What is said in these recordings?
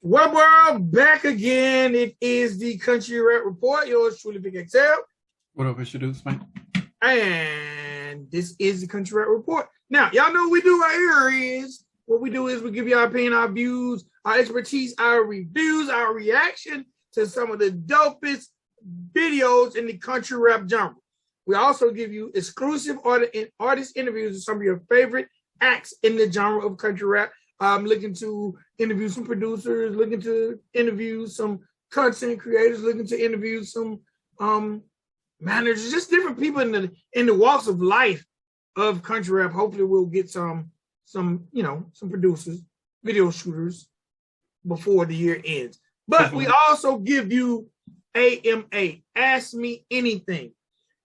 What world, back again. It is the Country Rap Report. Yours truly, Vic XL. What up, it's your dude, Spank. And this is the Country Rap Report. Now, y'all know what we do right here is, what we do is we give you our opinion, our views, our expertise, our reviews, our reaction to some of the dopest videos in the country rap genre. We also give you exclusive artist interviews with some of your favorite acts in the genre of country rap. I'm looking to interview some producers, looking to interview some content creators, looking to interview some managers, just different people in the walks of life of country rap. Hopefully we'll get some producers, video shooters before the year ends. But we also give you AMA, Ask Me Anything.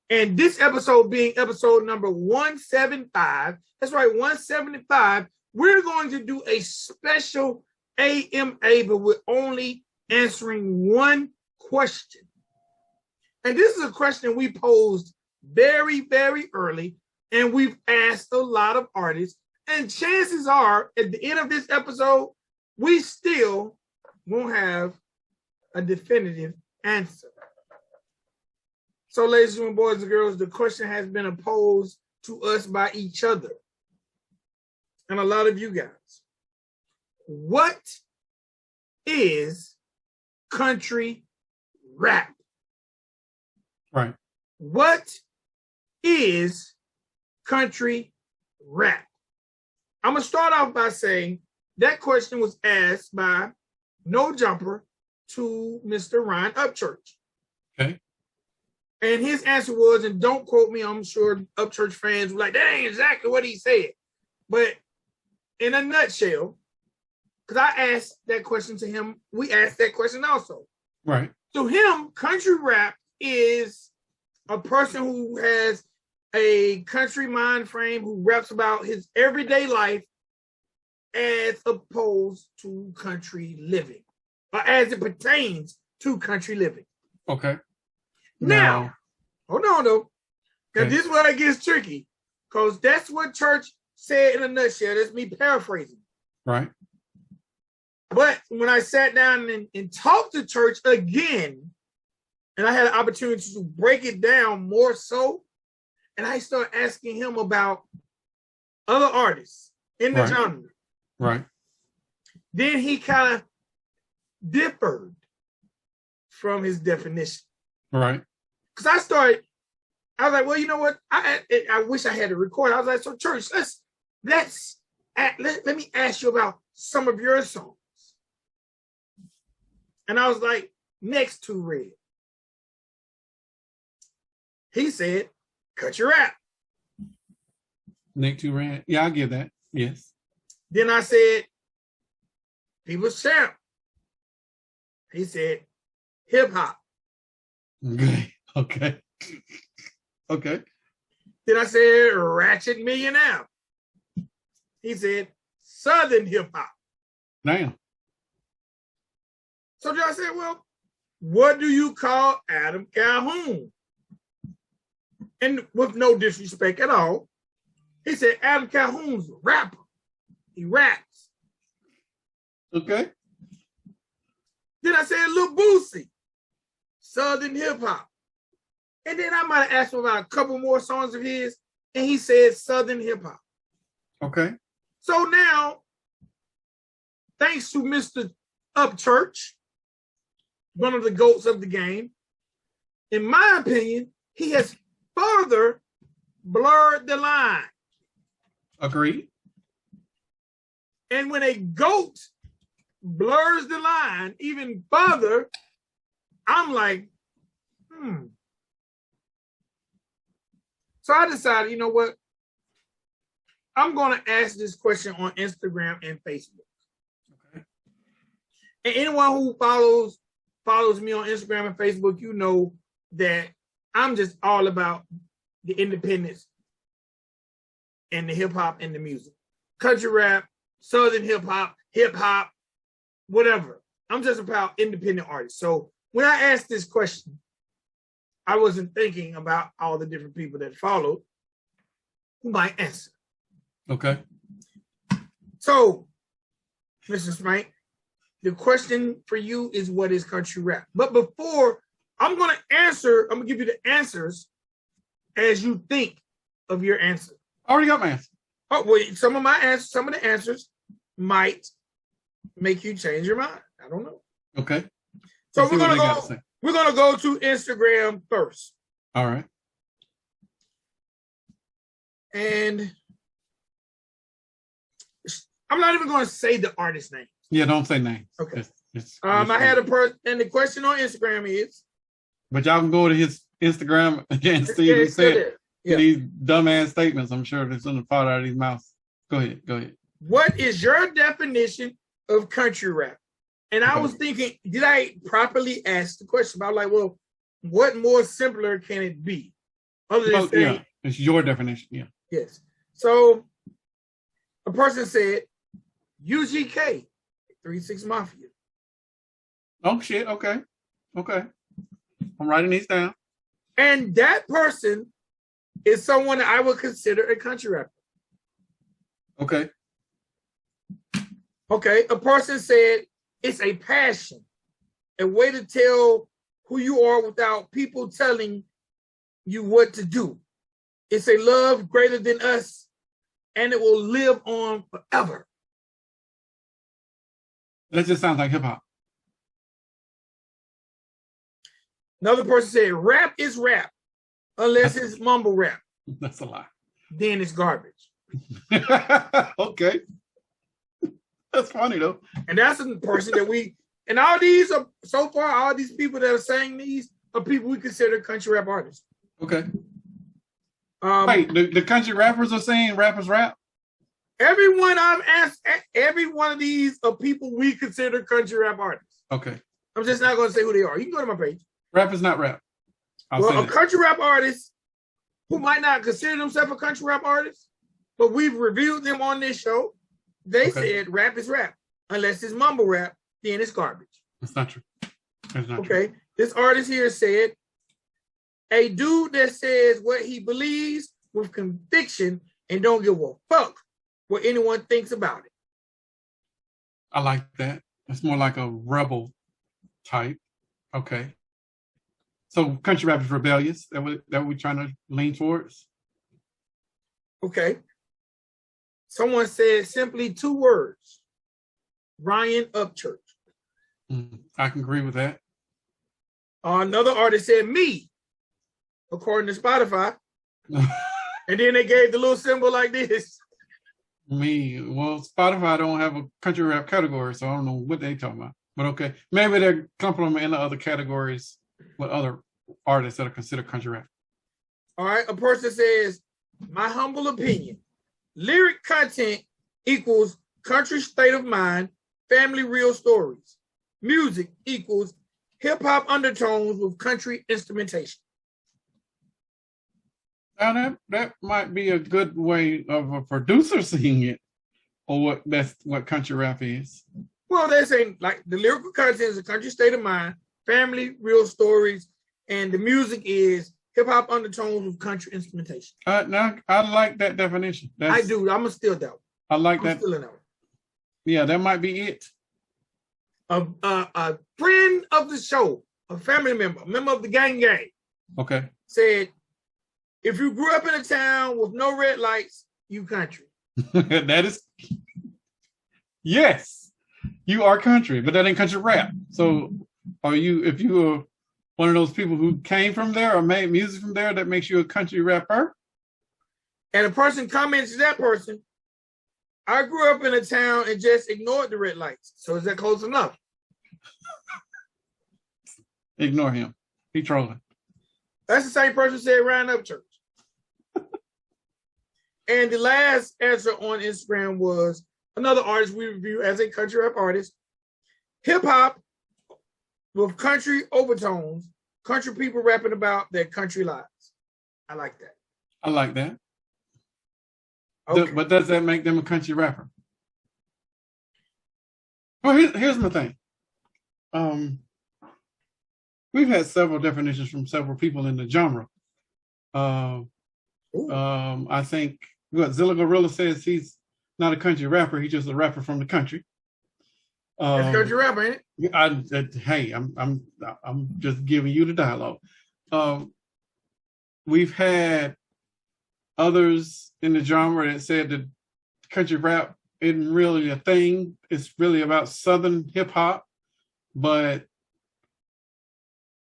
And this episode being episode number 175, that's right, 175, we're going to do a special AMA, but we're only answering one question. And this is a question we posed very, very early, and we've asked a lot of artists. And chances are, at the end of this episode, we still won't have a definitive answer. So, ladies and gentlemen, boys and girls, the question has been posed to us by each other and a lot of you guys. What is country rap? Right. What is country rap? I'm going to start off by saying that question was asked by No Jumper to Mr. Ryan Upchurch. Okay. And his answer was, and don't quote me, I'm sure Upchurch fans were like, that ain't exactly what he said. But in a nutshell, because I asked that question to him, we asked that question also. Right. To him, country rap is a person who has a country mind frame, who raps about his everyday life as opposed to country living, or as it pertains to country living. Okay. Now, hold on though. Now Okay. this is where it gets tricky, because that's what Church said in a nutshell. That's me paraphrasing. Right. But when I sat down and talked to Church again, and I had an opportunity to break it down more so, and I started asking him about other artists in the genre. Right. Then he kind of differed from his definition. Right. Because I was like, well, you know what? I wish I had to record. I was like, so Church, let me ask you about some of your songs. And I was like, next to Red. He said, country rap. Nick to Rand. Yeah, I get that. Yes. Then I said, People's Champ. He said, hip hop. Okay. Okay. Okay. Then I said, Ratchet Millionaire. He said, Southern hip hop. Damn. So then I said, well, what do you call Adam Calhoun? And with no disrespect at all, he said, Adam Calhoun's a rapper. He raps. Okay. Then I said, Lil Boosie, Southern hip hop. And then I might have asked him about a couple more songs of his, and he said Southern hip hop. Okay. So now, thanks to Mr. Upchurch, one of the GOATs of the game, in my opinion, he has further blurred the line. Agreed. And when a GOAT blurs the line even further, I'm like, So I decided, you know what? I'm going to ask this question on Instagram and Facebook. Okay. And anyone who follows me on Instagram and Facebook, you know that I'm just all about the independence and the hip hop and the music. Country rap, Southern hip hop, whatever. I'm just about independent artists. So when I asked this question, I wasn't thinking about all the different people that followed who might answer. Okay. So, Mr. Spank, the question for you is, what is country rap? But before I'm going to answer, I'm going to give you the answers as you think of your answer. I already got my answer. Oh, wait, some of the answers might make you change your mind. I don't know. Okay. So we're gonna go to Instagram first. All right. And I'm not even going to say the artist name. Yeah, don't say names. Okay. I had a person, and the question on Instagram is. But y'all can go to his Instagram and see what he said. These dumbass statements. I'm sure there's something fall out of his mouth. Go ahead. What is your definition of country rap? And I was thinking, did I properly ask the question? I was like, well, what more simpler can it be? Other than saying, it's your definition. Yeah. Yes. So a person said UGK, 3-6 Mafia. Oh shit. Okay. I'm writing these down. And that person is someone that I would consider a country rapper. Okay. A person said it's a passion, a way to tell who you are without people telling you what to do. It's a love greater than us, and it will live on forever. That just sounds like hip hop. Another person said rap is rap, unless it's mumble rap. That's a lie. Then it's garbage. Okay. That's funny though. And that's a person that and all these are, so far, all these people that are saying these are people we consider country rap artists. Okay. Wait, the country rappers are saying rappers rap? Everyone I've asked, every one of these are people we consider country rap artists. Okay. I'm just not going to say who they are. You can go to my page. Rap is not rap. A country rap artist who might not consider themselves a country rap artist, but we've reviewed them on this show. They said rap is rap. Unless it's mumble rap, then it's garbage. That's not true. That's not true. This artist here said, a dude that says what he believes with conviction and don't give a fuck what anyone thinks about it. I like that. It's more like a rebel type. Okay. So country rap is rebellious. That we're trying to lean towards. Okay. Someone said simply 2 words. Ryan Upchurch. I can agree with that. Another artist said me, according to Spotify. And then they gave the little symbol like this. Me. Well, Spotify don't have a country rap category, so I don't know what they talking about. But okay. Maybe they're complimenting the other categories with other artists that are considered country rap. All right. A person says, my humble opinion, lyric content equals country state of mind, family real stories. Music equals hip-hop undertones with country instrumentation. Now that might be a good way of a producer seeing it, or what country rap is. Well, they're saying like the lyrical content is a country state of mind, family real stories, and the music is hip-hop undertones with country instrumentation. Now I like that definition. I do. I'm gonna steal that one. I like that. Stealing that one. Yeah, that might be it. A friend of the show, a family member, a member of the gang, okay, said, if you grew up in a town with no red lights, you country. That is, yes, you are country, but that ain't country rap. So if you were one of those people who came from there or made music from there, that makes you a country rapper? And a person comments to that person, I grew up in a town and just ignored the red lights. So is that close enough? Ignore him. He trolling. That's the same person who said Ryan Upchurch. And the last answer on Instagram was another artist we review as a country rap artist. Hip hop with country overtones, country people rapping about their country lives. I like that. I like that. Okay. But does that make them a country rapper? Well, here's my thing. We've had several definitions from several people in the genre. I think what Zilla Gorilla says, he's not a country rapper, he's just a rapper from the country. That's country rap, ain't it? Hey, I'm just giving you the dialogue. We've had others in the genre that said that country rap isn't really a thing. It's really about Southern hip hop. But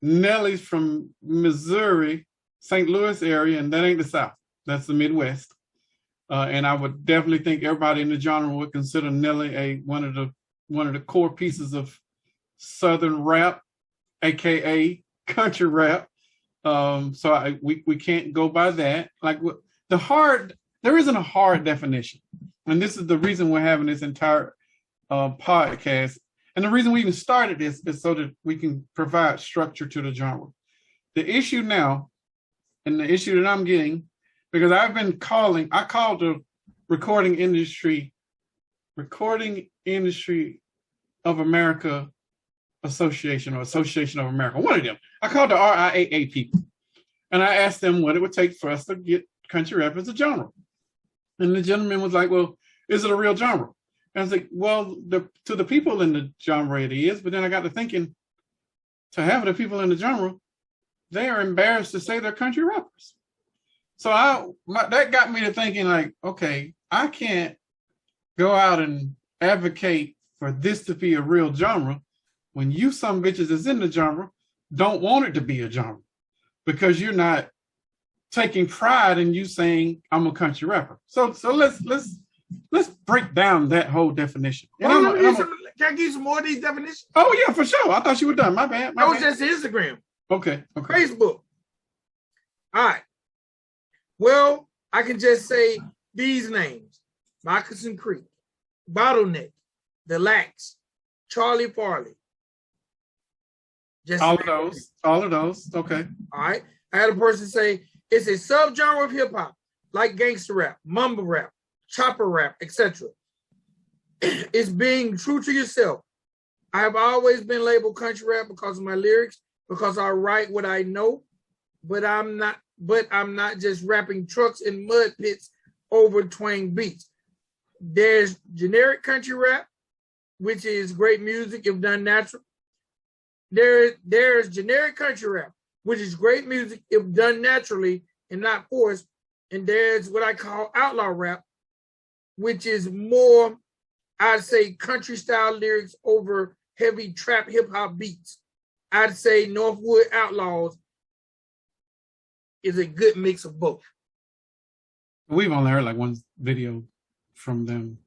Nelly's from Missouri, St. Louis area, and that ain't the South. That's the Midwest. And I would definitely think everybody in the genre would consider Nelly one of the core pieces of Southern rap, aka country rap. So we can't go by that. Like there isn't a hard definition, and this is the reason we're having this entire podcast. And the reason we even started this is so that we can provide structure to the genre. The issue now, and the issue that I'm getting, because I called the Recording Industry of America Association or Association of America, one of them. I called the RIAA people, and I asked them what it would take for us to get country rap as a genre. And the gentleman was like, well, is it a real genre? And I was like, well, to the people in the genre it is, but then I got to thinking, to half of the people in the genre, they are embarrassed to say they're country rappers. So that got me to thinking, like, okay, I can't go out and advocate for this to be a real genre when you some bitches that's in the genre don't want it to be a genre, because you're not taking pride in you saying I'm a country rapper. So let's break down that whole definition. Can I give you some more of these definitions? Oh yeah, for sure. I thought you were done. My bad. That was just Instagram. Okay. Facebook. All right. Well, I can just say these names: Moccasin Creek, Bottleneck, The Lax, Charlie Farley. Just all of those. Okay. All right. I had a person say it's a subgenre of hip hop, like gangster rap, mumble rap, chopper rap, etc. It's being true to yourself. I have always been labeled country rap because of my lyrics, because I write what I know, but I'm not just rapping trucks and mud pits over twang beats. There's generic country rap, which is great music if done natural. There's generic country rap, which is great music if done naturally and not forced. And there's what I call outlaw rap, which is more, I'd say, country style lyrics over heavy trap hip hop beats. I'd say Northwood Outlaws is a good mix of both. We've only heard like one video from them.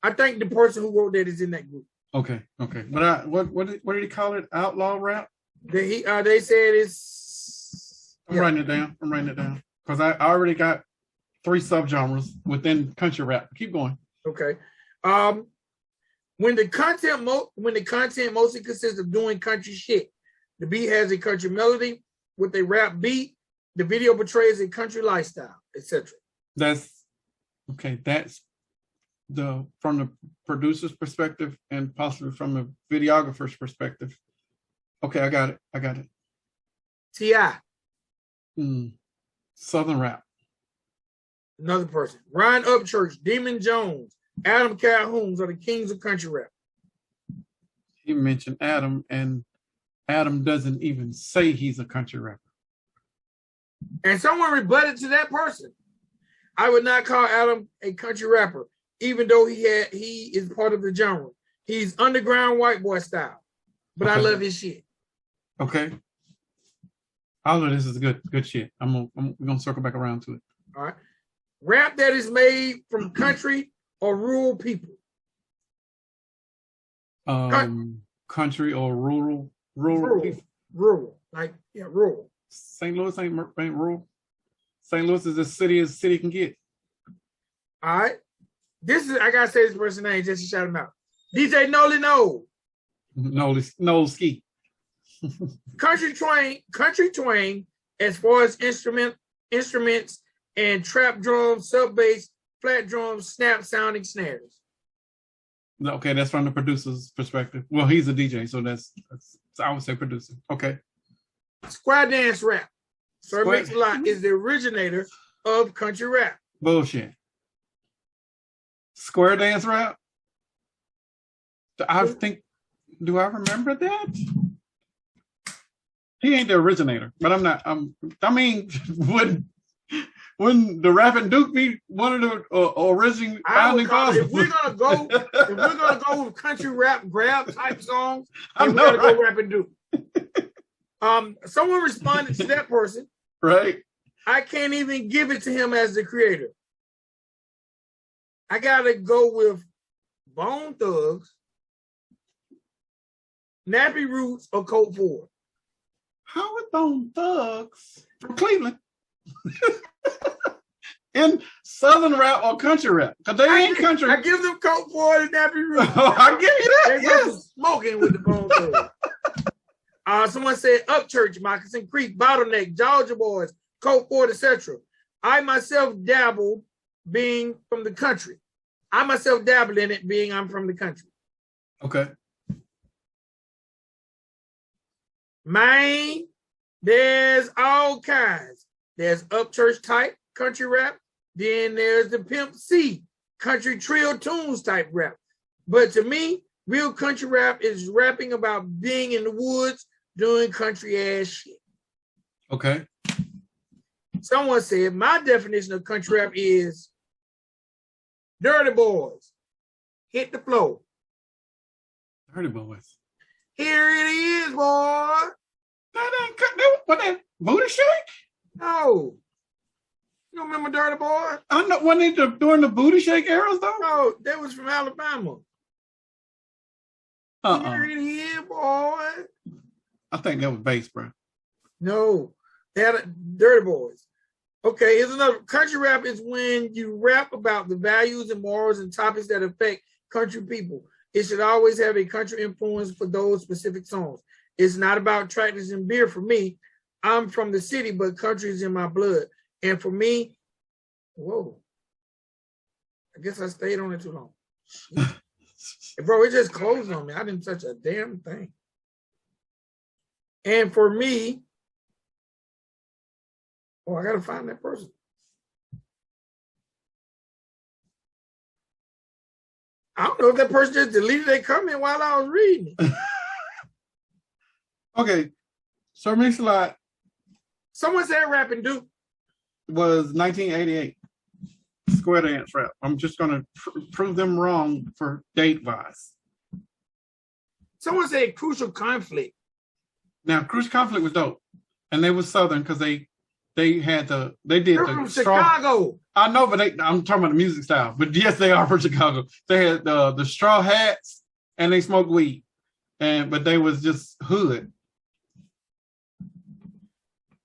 I think the person who wrote that is in that group. Okay. But what did he call it? Outlaw rap? They said it's. I'm writing it down because I already got 3 subgenres within country rap. Keep going. Okay. When the content mostly consists of doing country shit, the beat has a country melody with a rap beat. The video portrays a country lifestyle, etc. That's okay. That's from the producer's perspective and possibly from the videographer's perspective. Okay, I got it. T.I. Southern rap. Another person. Ryan Upchurch, Demon Jones, Adam Calhoun are the kings of country rap. He mentioned Adam, and Adam doesn't even say he's a country rapper. And someone rebutted to that person. I would not call Adam a country rapper, even though he is part of the genre. He's underground white boy style, but okay. I love his shit. Okay. All of this is good shit. We're gonna circle back around to it. All right. Rap that is made from country or rural people. Country or rural people. Rural. Like, yeah, rural. St. Louis ain't rural. St. Louis is as city as a city can get. All right. I gotta say this person's name just to shout him out. DJ Noli No. No ski. Country twang as far as instruments and trap drums, sub bass, flat drums, snap sounding snares. Okay, that's from the producer's perspective. Well, he's a DJ, so that's I would say producer. Okay. Square dance rap. Sir Mix-a-Lot is the originator of country rap. Bullshit. Square dance rap? I think, do I remember that? He ain't the originator, but I'm not. I mean, wouldn't the Rapping Duke be one of the originating founding fathers? If we're gonna go with country rap grab type songs, I then we know, gotta go Rapping Duke. Someone responded to that person. Right. I can't even give it to him as the creator. I gotta go with Bone Thugs, Nappy Roots, or Colt Ford. How are Bone Thugs from Cleveland? In Southern rap or country rap? Because they ain't country. I give them Colt Ford and Nappy Roots. I give you that. They Yes. smoking with the Bone Thugs. Someone said Upchurch, Moccasin Creek, Bottleneck, Georgia Boys, Colt Ford, etc. I myself dabbled being from the country. I myself dabbled in it being I'm from the country. Okay. Man, there's all kinds. There's Upchurch type country rap. Then there's the Pimp C country trill tunes type rap. But to me, real country rap is rapping about being in the woods doing country ass shit. Okay. Someone said my definition of country rap is Dirty Boys, hit the floor. Dirty Boys. Here it is, boy. What that booty shake? No. You don't remember Dirty Boy? I know when they during the booty shake eras though. No, that was from Alabama. Here it is, boy. I think that was bass, bro. No, they had Dirty Boys. Okay, here's another. Country rap is when you rap about the values and morals and topics that affect country people. It should always have a country influence for those specific songs. It's not about tractors and beer for me. I'm from the city, but country is in my blood. And for me, whoa, I guess I stayed on it too long. Bro, it just closed on me. I didn't touch a damn thing. And for me, oh, I got to find that person. I don't know if that person just deleted their comment while I was reading it. Okay, so Mix-a-Lot. Someone said Rapping Duke was 1988. Square Dance rap. I'm just going to prove them wrong for date-wise. Someone said Crucial Conflict. Now, Crucial Conflict was dope, and they were Southern because they did They're the from straw. Chicago. I know, but I'm talking about the music style. But yes, they are from Chicago. They had the straw hats and they smoked weed, but they was just hood.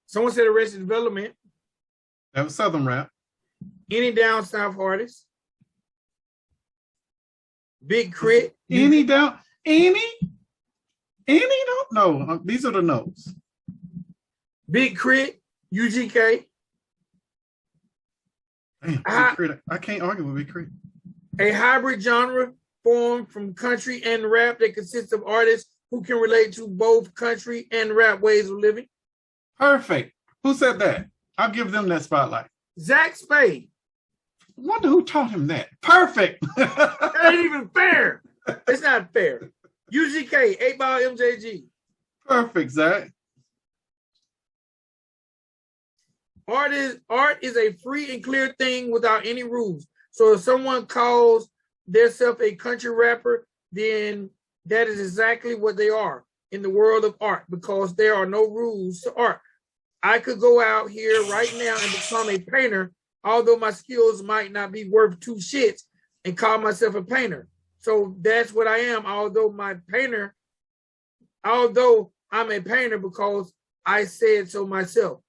Someone said Arrested Development. That was Southern rap. Any Down South artist. Big Crit. Any? Don't know. These are the notes. Big Crit. UGK. Damn, Big Crit. I can't argue with Big Crit. A hybrid genre formed from country and rap that consists of artists who can relate to both country and rap ways of living. Perfect. Who said that? I'll give them that spotlight. Zach Spade. Wonder who taught him that. Perfect. That ain't even fair. It's not fair. UGK, 8-Ball MJG. Perfect, Zach. Art is a free and clear thing without any rules. So if someone calls themselves a country rapper, then that is exactly what they are in the world of art, because there are no rules to art. I could go out here right now and become a painter, although my skills might not be worth two shits, and call myself a painter. So that's what I am, although I'm a painter because I said so myself.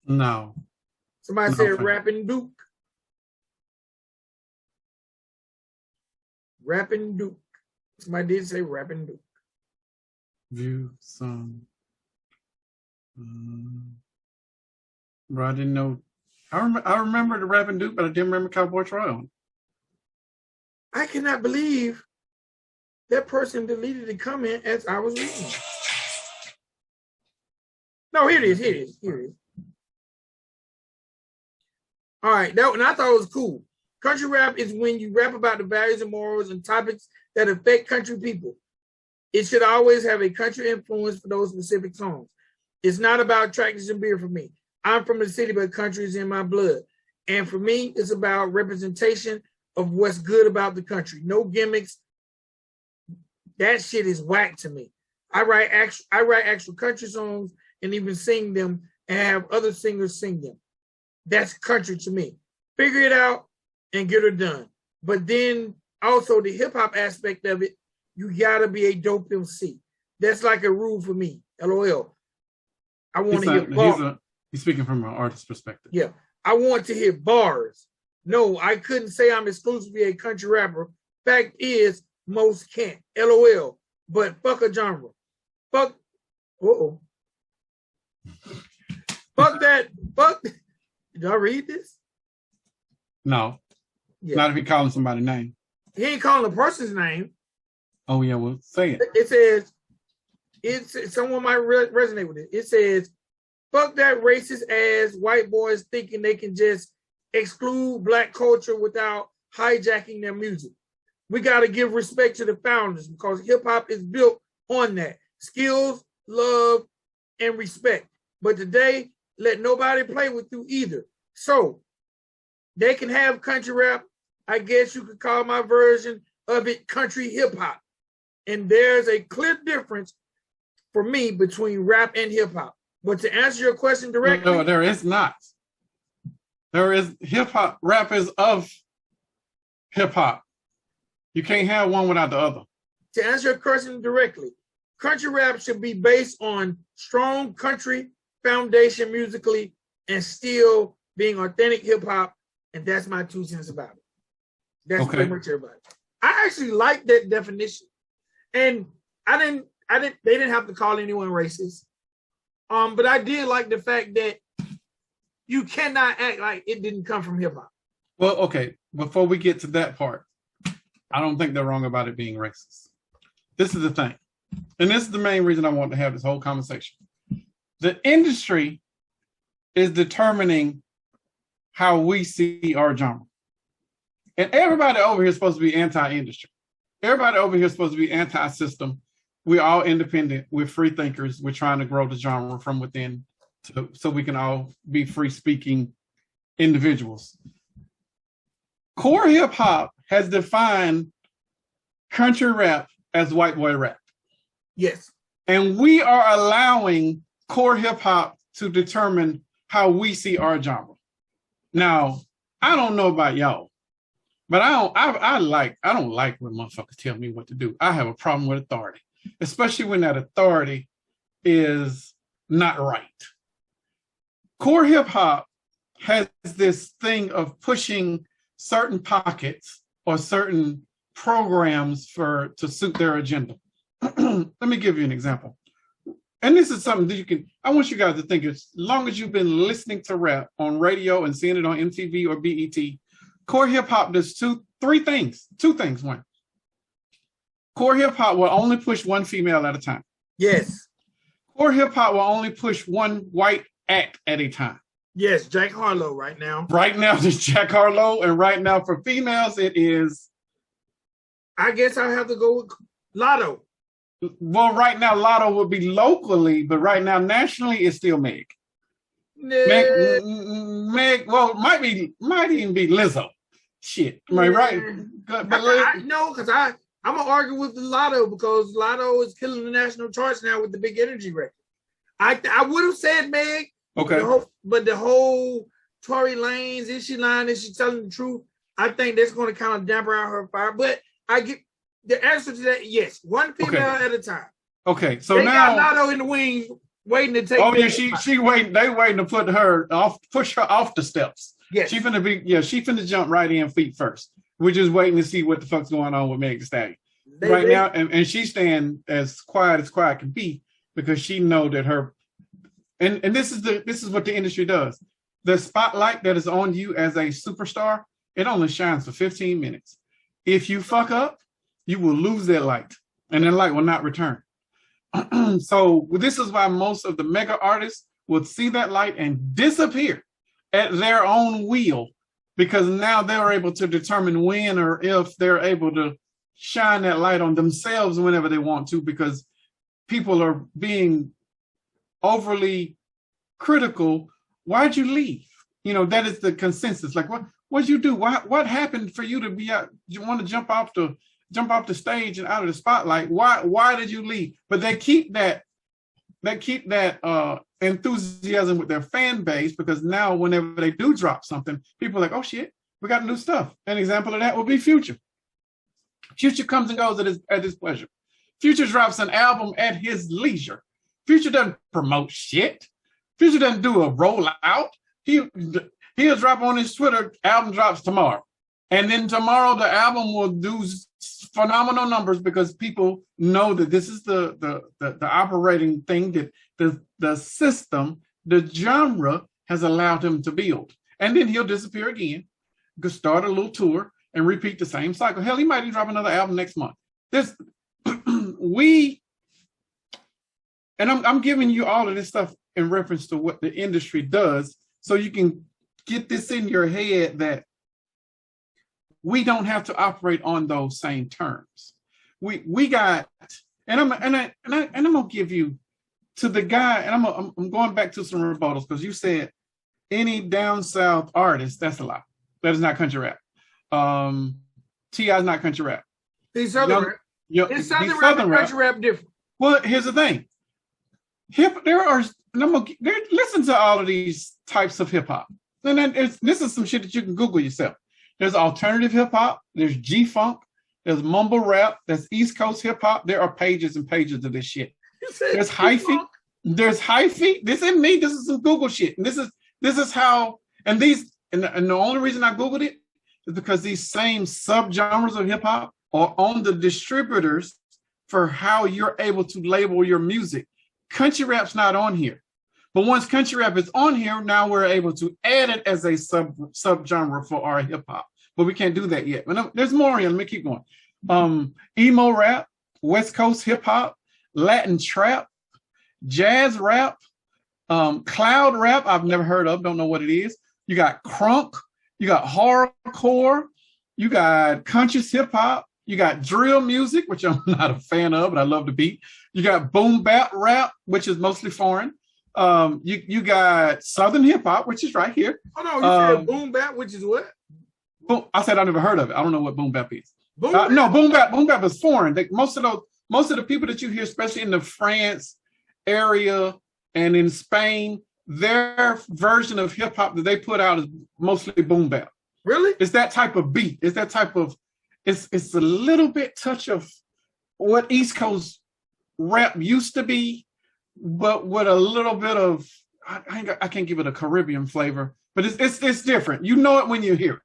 No. Somebody said Rapping Duke. Rapping Duke. Somebody did say Rapping Duke. View some. But I didn't know. I remember the Rapping Duke, but I didn't remember Cowboy Troy. I cannot believe that person deleted the comment as I was reading. No, here it is. All right, that one I thought it was cool. Country rap is when you rap about the values and morals and topics that affect country people. It should always have a country influence for those specific songs. It's not about tractors and beer for me. I'm from the city, but country is in my blood. And for me, it's about representation of what's good about the country. No gimmicks. That shit is whack to me. I write actual country songs and even sing them and have other singers sing them. That's country to me. Figure it out and get it done. But then also the hip hop aspect of it, you gotta be a dope MC. That's like a rule for me. LOL. I want to hear bars. He's speaking from an artist's perspective. Yeah. I want to hear bars. No, I couldn't say I'm exclusively a country rapper. Fact is, most can't. LOL. But fuck a genre. Fuck. Fuck that. Fuck. Did I read this? No. Yeah. Not if he calling somebody's name. He ain't calling a person's name. Oh, yeah, well, say it. It says, someone might resonate with it. It says, fuck that racist ass white boys thinking they can just exclude Black culture without hijacking their music. We got to give respect to the founders because hip hop is built on that. Skills, love, and respect. But today, let nobody play with you either. So they can have country rap. I guess you could call my version of it country hip hop. And there's a clear difference for me between rap and hip hop. But to answer your question directly, no, there is not. There is hip hop. Rap is of hip hop. You can't have one without the other. To answer your question directly, country rap should be based on strong country foundation musically and still being authentic hip hop. And that's my 2 cents about it. That's okay. Pretty much everybody. I actually like that definition. And they didn't have to call anyone racist. But I did like the fact that you cannot act like it didn't come from hip hop. Well, okay. Before we get to that part, I don't think they're wrong about it being racist. This is the thing. And this is the main reason I want to have this whole conversation. The industry is determining how we see our genre. And everybody over here is supposed to be anti-industry. Everybody over here is supposed to be anti-system. We're all independent. We're free thinkers. We're trying to grow the genre from within so we can all be free-speaking individuals. Core hip-hop has defined country rap as white boy rap. Yes. And we are allowing core hip-hop to determine how we see our genre. Now, I don't know about y'all, but I don't like when motherfuckers tell me what to do. I have a problem with authority, especially when that authority is not right. Core hip hop has this thing of pushing certain pockets or certain programs to suit their agenda. Let me give you an example. And this is something that I want you guys to think, as long as you've been listening to rap on radio and seeing it on MTV or BET, core hip hop does two things. One, core hip hop will only push one female at a time. Yes. Core hip hop will only push one white act at a time. Yes, Jack Harlow right now. Right now, it's Jack Harlow. And right now for females, it is. I guess I have to go with Lotto. Well, right now, Lotto would be locally, but right now, nationally, it's still Meg. Meg, well, might even be Lizzo. Shit, right? No, because I'm gonna argue with the Lotto because Lotto is killing the national charts now with the Big Energy record. I would have said Meg. Okay. But the whole Tory Lanez, is she lying? Is she telling the truth? I think that's going to kind of damper out her fire. But I get the answer to that. Yes, one female at a time. Okay, so they now got Lotto in the wings waiting to take. Oh yeah, she waiting. They waiting to push her off the steps. Yes. She finna jump right in feet first. We're just waiting to see what the fuck's going on with Meg Thee Stallion now, and she's staying as quiet can be because she know that her and this is what the industry does. The spotlight that is on you as a superstar, it only shines for 15 minutes. If you fuck up, you will lose that light, and that light will not return. So this is why most of the mega artists will see that light and disappear at their own will because now they're able to determine when or if they're able to shine that light on themselves whenever they want to, because people are being overly critical. Why'd you leave? You know, that is the consensus. Like, what'd you do? What happened for you to be out? You want to jump off the stage and out of the spotlight? Why did you leave? But they keep that enthusiasm with their fan base, because now whenever they do drop something, people are like, oh shit, we got new stuff. An example of that would be Future. Future comes and goes at his pleasure. Future drops an album at his leisure. Future doesn't promote shit. Future doesn't do a rollout. He'll drop on his Twitter, album drops tomorrow. And then tomorrow the album will do phenomenal numbers, because people know that this is the operating thing that the system, the genre has allowed him to build. And then he'll disappear again, could start a little tour and repeat the same cycle. Hell, he might even drop another album next month. I'm giving you all of this stuff in reference to what the industry does, so you can get this in your head that we don't have to operate on those same terms. We got, and I'm gonna give you to the guy, and I'm going back to some rebuttals, because you said any down south artist, that's a lie. That is not country rap. T.I. is not country rap. He's southern rap. It's southern rap and country rap different. Well, here's the thing. Listen to all of these types of hip hop. And then this is some shit that you can Google yourself. There's alternative hip hop. There's G-funk. There's mumble rap. There's East Coast hip hop. There are pages and pages of this shit. There's hyphy. There's hyphy. This isn't me. This is some Google shit. And this is how. And the only reason I Googled it is because these same subgenres of hip hop are on the distributors for how you're able to label your music. Country rap's not on here. But once country rap is on here, now we're able to add it as a subgenre for our hip hop. But we can't do that yet. But there's more here. Let me keep going. Emo rap, West Coast hip hop, Latin trap, jazz rap, cloud rap, I've never heard of, don't know what it is. You got crunk, you got horrorcore, you got conscious hip hop, you got drill music, which I'm not a fan of, but I love the beat. You got boom bap rap, which is mostly foreign. You got Southern hip hop, which is right here. Oh no, you said boom bap, which is what? I said I never heard of it. I don't know what boom bap is. Boom bap? No, boom bap is foreign. Most of the people that you hear, especially in the France area and in Spain, their version of hip hop that they put out is mostly boom bap. Really? It's that type of beat. It's that type of. It's a little bit touch of what East Coast rap used to be, but with a little bit of, I can't give it a Caribbean flavor, but it's different. You know it when you hear it.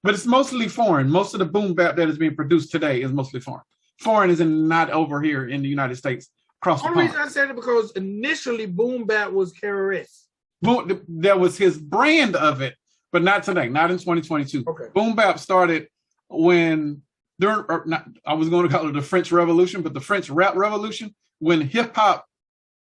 But it's mostly foreign. Most of the boom bap that is being produced today is mostly foreign. Foreign is not over here in the United States. Across the pond. The only reason I said it because initially boom bap was KRS. That was his brand of it, but not today, not in 2022. Okay. Boom bap started when I was going to call it the French Revolution, but the French rap revolution, when hip hop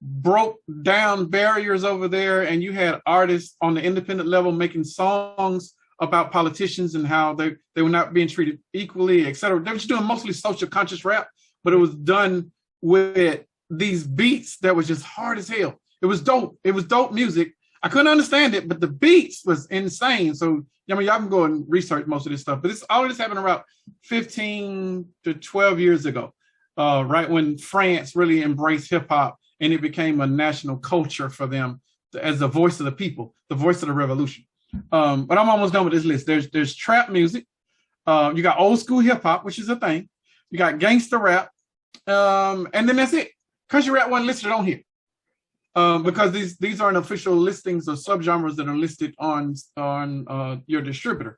broke down barriers over there, and you had artists on the independent level making songs about politicians and how they were not being treated equally, etc. They were just doing mostly social conscious rap, but it was done with these beats that was just hard as hell. It was dope. It was dope music. I couldn't understand it, but the beats was insane. So, I mean, y'all can go and research most of this stuff, but all of this happened around 15 to 12 years ago, right when France really embraced hip hop and it became a national culture for them as the voice of the people, the voice of the revolution. But I'm almost done with this list. There's trap music. You got old school hip hop, which is a thing. You got gangster rap. And then that's it. Country rap wasn't listed on here. Because these aren't official listings of subgenres that are listed on your distributor.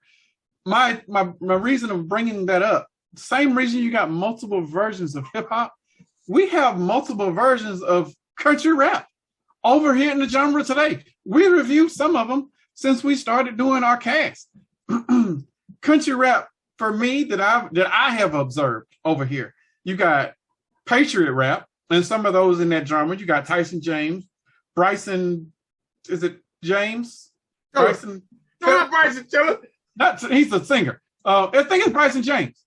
My reason of bringing that up, same reason you got multiple versions of hip hop, we have multiple versions of country rap over here in the genre today. We reviewed some of them since we started doing our cast. Country rap, for me, that I have observed over here, you got patriot rap, and some of those in that genre. You got Tyson James, Bryson, is it James? Oh, Bryson, No, not Bryson Tiller. He's a singer. I think it's Bryson James.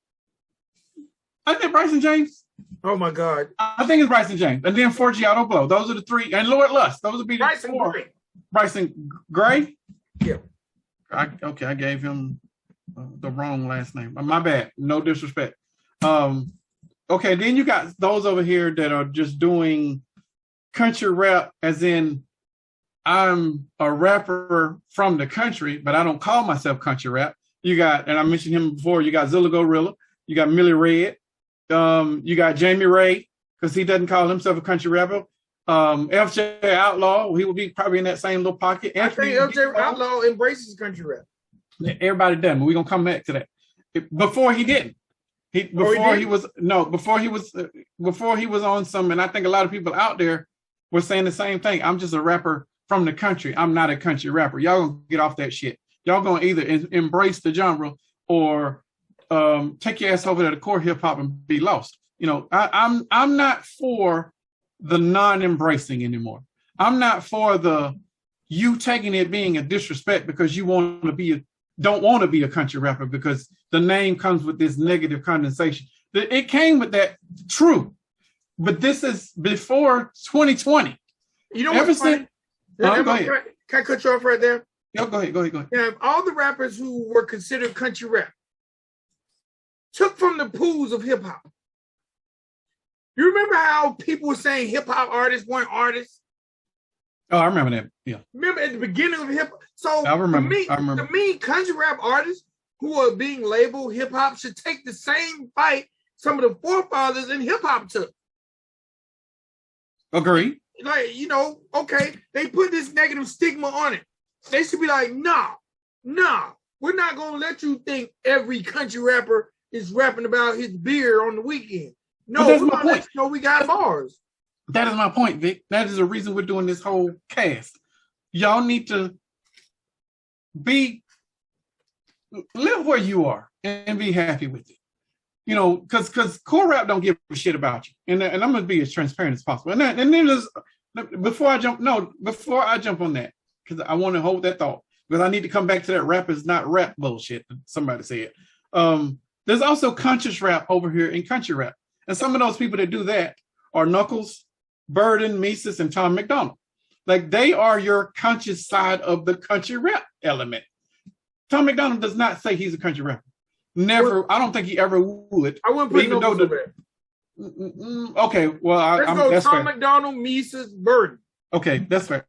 I think Bryson James. Oh my God. I think it's Bryson James. And then Forgiato Blow. Those are the three. And Lord Lust. Those would be the Bryson four. Gray. Bryson Gray? Yeah. I gave him the wrong last name. My bad. No disrespect. Okay, then you got those over here that are just doing country rap, as in I'm a rapper from the country, but I don't call myself country rap. You got, and I mentioned him before, you got Zilla Gorilla, you got Millie Red, you got Jamie Ray, because he doesn't call himself a country rapper. FJ Outlaw, he would be probably in that same little pocket. I think FJ Outlaw embraces country rap. Everybody does, but we're gonna come back to that. Before he didn't. Before he was on some, and I think a lot of people out there were saying the same thing. I'm just a rapper from the country. I'm not a country rapper. Y'all gonna get off that shit. Y'all gonna either embrace the genre or take your ass over to the core hip hop and be lost. You know, I'm not for the non-embracing anymore. I'm not for the you taking it being a disrespect because you don't want to be a country rapper because the name comes with this negative connotation. It came with that, true, but this is before 2020. You know what's funny? Go ahead. Can I cut you off right there? No, go ahead. Yeah, all the rappers who were considered country rap took from the pools of hip hop. You remember how people were saying hip hop artists weren't artists? Oh, I remember that. Yeah. Remember at the beginning of hip hop? So I remember. To me, country rap artists who are being labeled hip hop should take the same fight some of the forefathers in hip hop took. Agree. Like, you know, okay, they put this negative stigma on it. They should be like, nah, we're not gonna let you think every country rapper is rapping about his beer on the weekend. No, that's my point. No, we got bars. That is my point, Vic. That is the reason we're doing this whole cast. Y'all need to live where you are and be happy with it. You know, because core rap don't give a shit about you. And I'm gonna be as transparent as possible. And then there's before I jump on that, because I want to hold that thought, because I need to come back to that rap is not rap bullshit that somebody said. There's also conscious rap over here in country rap. And some of those people that do that are Knuckles, Burden, Mises, and Tom McDonald. Like, they are your conscious side of the country rap element. Tom McDonald does not say he's a country rapper. Never. I don't think he ever would. I wouldn't put Knuckles over there. Okay, well, that's Tom McDonald, Mises, Burden. Okay, that's fair.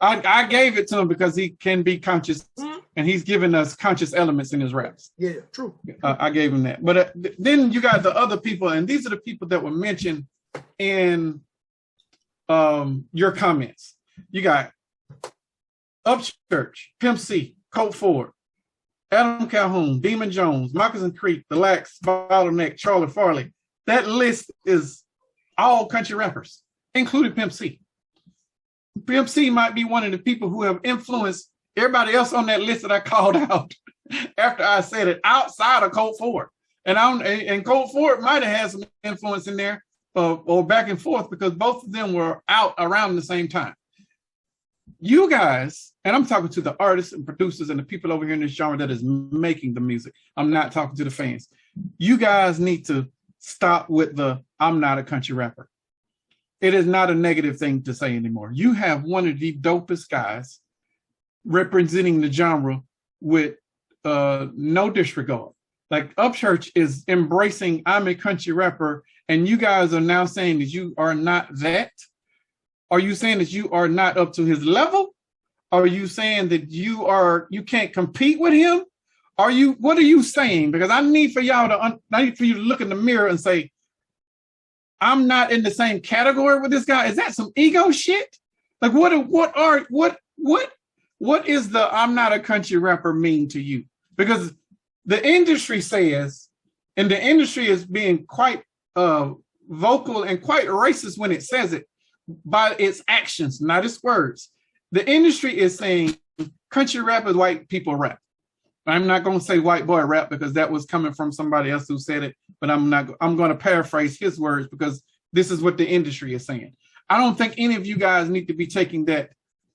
I gave it to him because he can be conscious, and he's given us conscious elements in his raps. Yeah, true. I gave him that. But then you got the other people, and these are the people that were mentioned in your comments. You got Upchurch, Pimp C, Colt Ford, Adam Calhoun, Demon Jones, Moccasin Creek, The Lax, Bottleneck, Charlie Farley. That list is all country rappers, including Pimp C. Pimp C might be one of the people who have influenced everybody else on that list that I called out after I said it, outside of Colt Ford. And Colt Ford might have had some influence in there or back and forth, because both of them were out around the same time. You guys, and I'm talking to the artists and producers and the people over here in this genre that is making the music. I'm not talking to the fans. You guys need to stop with the I'm not a country rapper. It is not a negative thing to say anymore. You have one of the dopest guys representing the genre with no disregard. Like, Upchurch is embracing I'm a country rapper, and you guys are now saying that you are not that. Are you saying that you are not up to his level? Are you saying that you can't compete with him? What are you saying? Because I need for you to look in the mirror and say, I'm not in the same category with this guy. Is that some ego shit? Like, what is the I'm not a country rapper mean to you? Because the industry says, and the industry is being quite vocal and quite racist when it says it by its actions, not its words. The industry is saying country rap is white people rap. I'm not going to say white boy rap because that was coming from somebody else who said it, but I'm going to paraphrase his words because this is what the industry is saying. I don't think any of you guys need to be taking that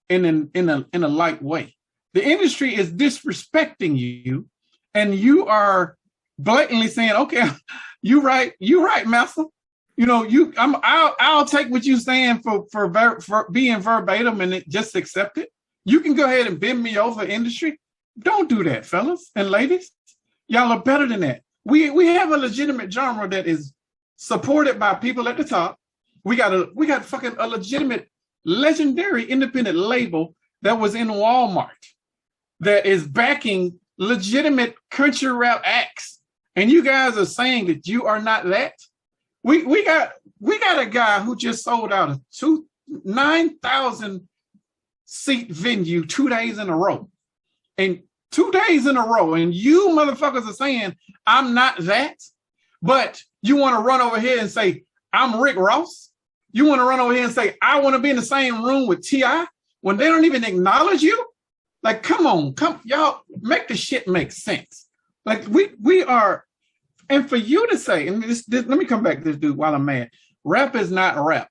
in a light way. The industry is disrespecting you, and you are blatantly saying, "Okay, you right, master. You know, I'll take what you're saying for being verbatim and just accept it. You can go ahead and bend me over, industry. Don't do that, fellas and ladies. Y'all are better than that. We have a legitimate genre that is supported by people at the top. We got fucking a legitimate, legendary independent label that was in Walmart that is backing legitimate country rap acts. And you guys are saying that you are not that. We got a guy who just sold out a 9,000 seat venue 2 days in a row. And 2 days in a row, and you motherfuckers are saying, I'm not that, but you want to run over here and say, I'm Rick Ross. You want to run over here and say, I want to be in the same room with T.I. when they don't even acknowledge you? Like, come on, y'all, make the shit make sense. Like, we are, and for you to say, and this, let me come back to this dude while I'm mad. Rap is not rap.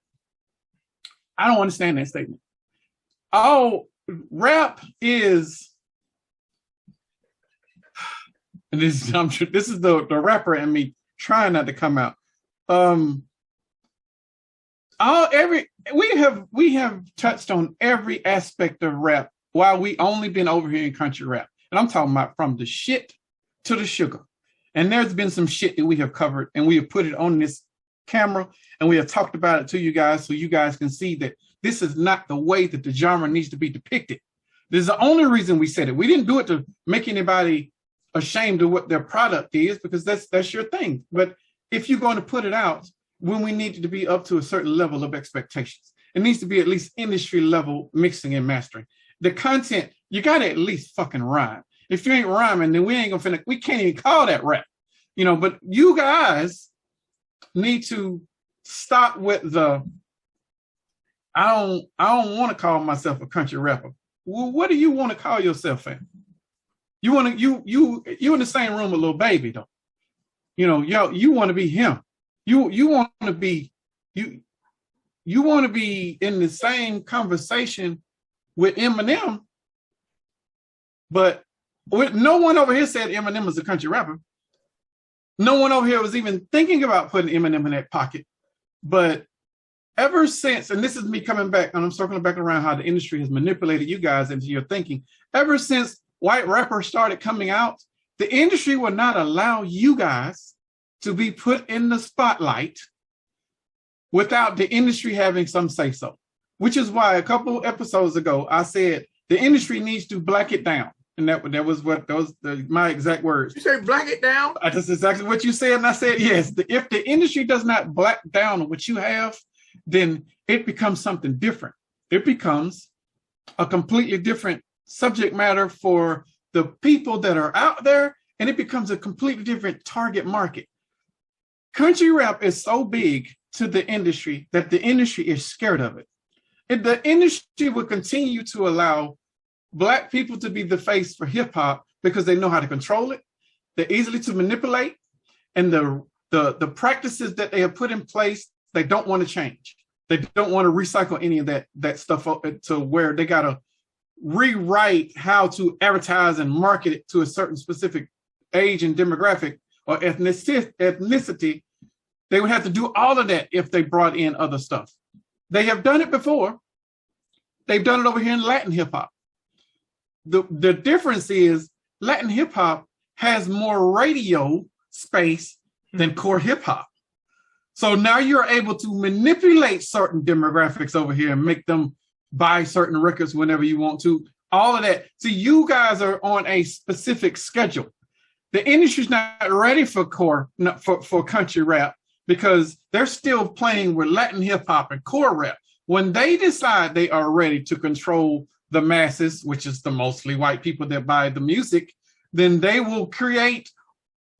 I don't understand that statement. Oh, rap is, and this is the rapper and me trying not to come out. We have touched on every aspect of rap while we only been over here in country rap. And I'm talking about from the shit to the sugar. And there's been some shit that we have covered, and we have put it on this camera, and we have talked about it to you guys so you guys can see that this is not the way that the genre needs to be depicted. This is the only reason we said it. We didn't do it to make anybody ashamed of what their product is, because that's your thing. But if you're going to put it out, when we need it to be up to a certain level of expectations, it needs to be at least industry level mixing and mastering. The content, you got to at least fucking rhyme. If you ain't rhyming, then we can't even call that rap, you know. But you guys need to stop with the, I don't want to call myself a country rapper. Well, what do you want to call yourself, fam? You want to you in the same room with Lil Baby, though. You know, you want to be him. You want to be you want to be in the same conversation with Eminem, but no one over here said Eminem is a country rapper. No one over here was even thinking about putting Eminem in that pocket. But ever since, and this is me coming back, and I'm circling back around how the industry has manipulated you guys into your thinking. Ever since white rappers started coming out, the industry will not allow you guys to be put in the spotlight without the industry having some say so. Which is why a couple episodes ago I said the industry needs to black it down, and that was my exact words. You say black it down? That's exactly what you said, and I said yes. If the industry does not black down what you have, then it becomes something different. It becomes a completely different subject matter for the people that are out there, and it becomes a completely different target market. Country rap is so big to the industry that the industry is scared of it. And the industry will continue to allow Black people to be the face for hip hop because they know how to control it. They're easily to manipulate, and the practices that they have put in place, they don't want to change. They don't want to recycle any of that stuff up to where they got to rewrite how to advertise and market it to a certain specific age and demographic or ethnicity. They would have to do all of that if they brought in other stuff. They have done it before. They've done it over here in Latin hip hop. The difference is Latin hip hop has more radio space than core hip hop. So now you're able to manipulate certain demographics over here and make them buy certain records whenever you want to. All of that. See, you guys are on a specific schedule. The industry's not ready for country rap because they're still playing with Latin hip hop and core rap. When they decide they are ready to control the masses, which is the mostly white people that buy the music, then they will create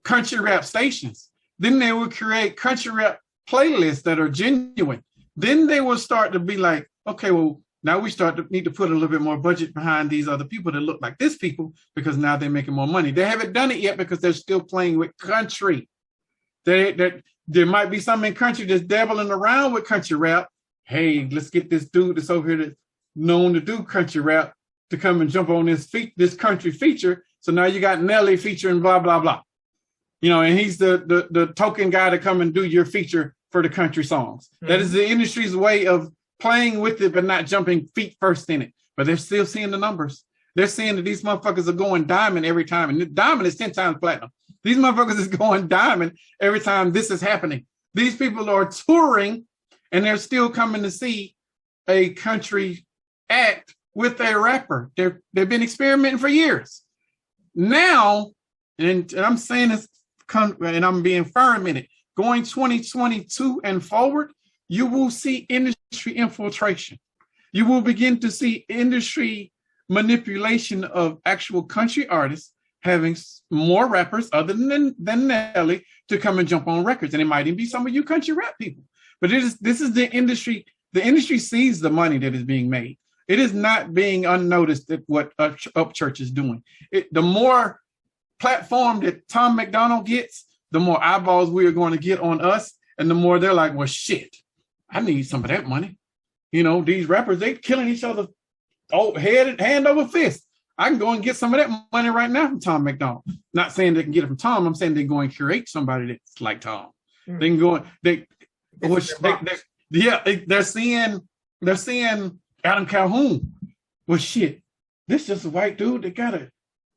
country rap stations. Then they will create country rap playlists that are genuine. Then they will start to be like, okay, well, now we need to put a little bit more budget behind these other people that look like this people because now they're making more money. They haven't done it yet because they're still playing with country. There might be some in country that's dabbling around with country rap. Hey, let's get this dude that's over here that's known to do country rap. to come and jump on this country feature. So now you got Nelly featuring blah, blah, blah. You know, and he's the token guy to come and do your feature for the country songs. Mm-hmm. That is the industry's way of playing with it, but not jumping feet first in it. But they're still seeing the numbers. They're seeing that these motherfuckers are going diamond every time. And diamond is 10 times platinum. These motherfuckers is going diamond every time this is happening. These people are touring and they're still coming to see a country act with a rapper. They've been experimenting for years. Now, and I'm saying this, and I'm being firm in it, going 2022 and forward, you will see industry infiltration. You will begin to see industry manipulation of actual country artists having more rappers other than Nelly to come and jump on records. And it might even be some of you country rap people. But this is the industry. The industry sees the money that is being made. It is not being unnoticed at what Upchurch is doing. The more platform that Tom McDonald gets, the more eyeballs we are going to get on us. And the more they're like, well, shit, I need some of that money. You know, these rappers, they killing each other hand over fist. I can go and get some of that money right now from Tom McDonald. Not saying they can get it from Tom. I'm saying they go and curate somebody that's like Tom. Mm. They can go, they're seeing Adam Calhoun. Well, shit, this just a white dude that got a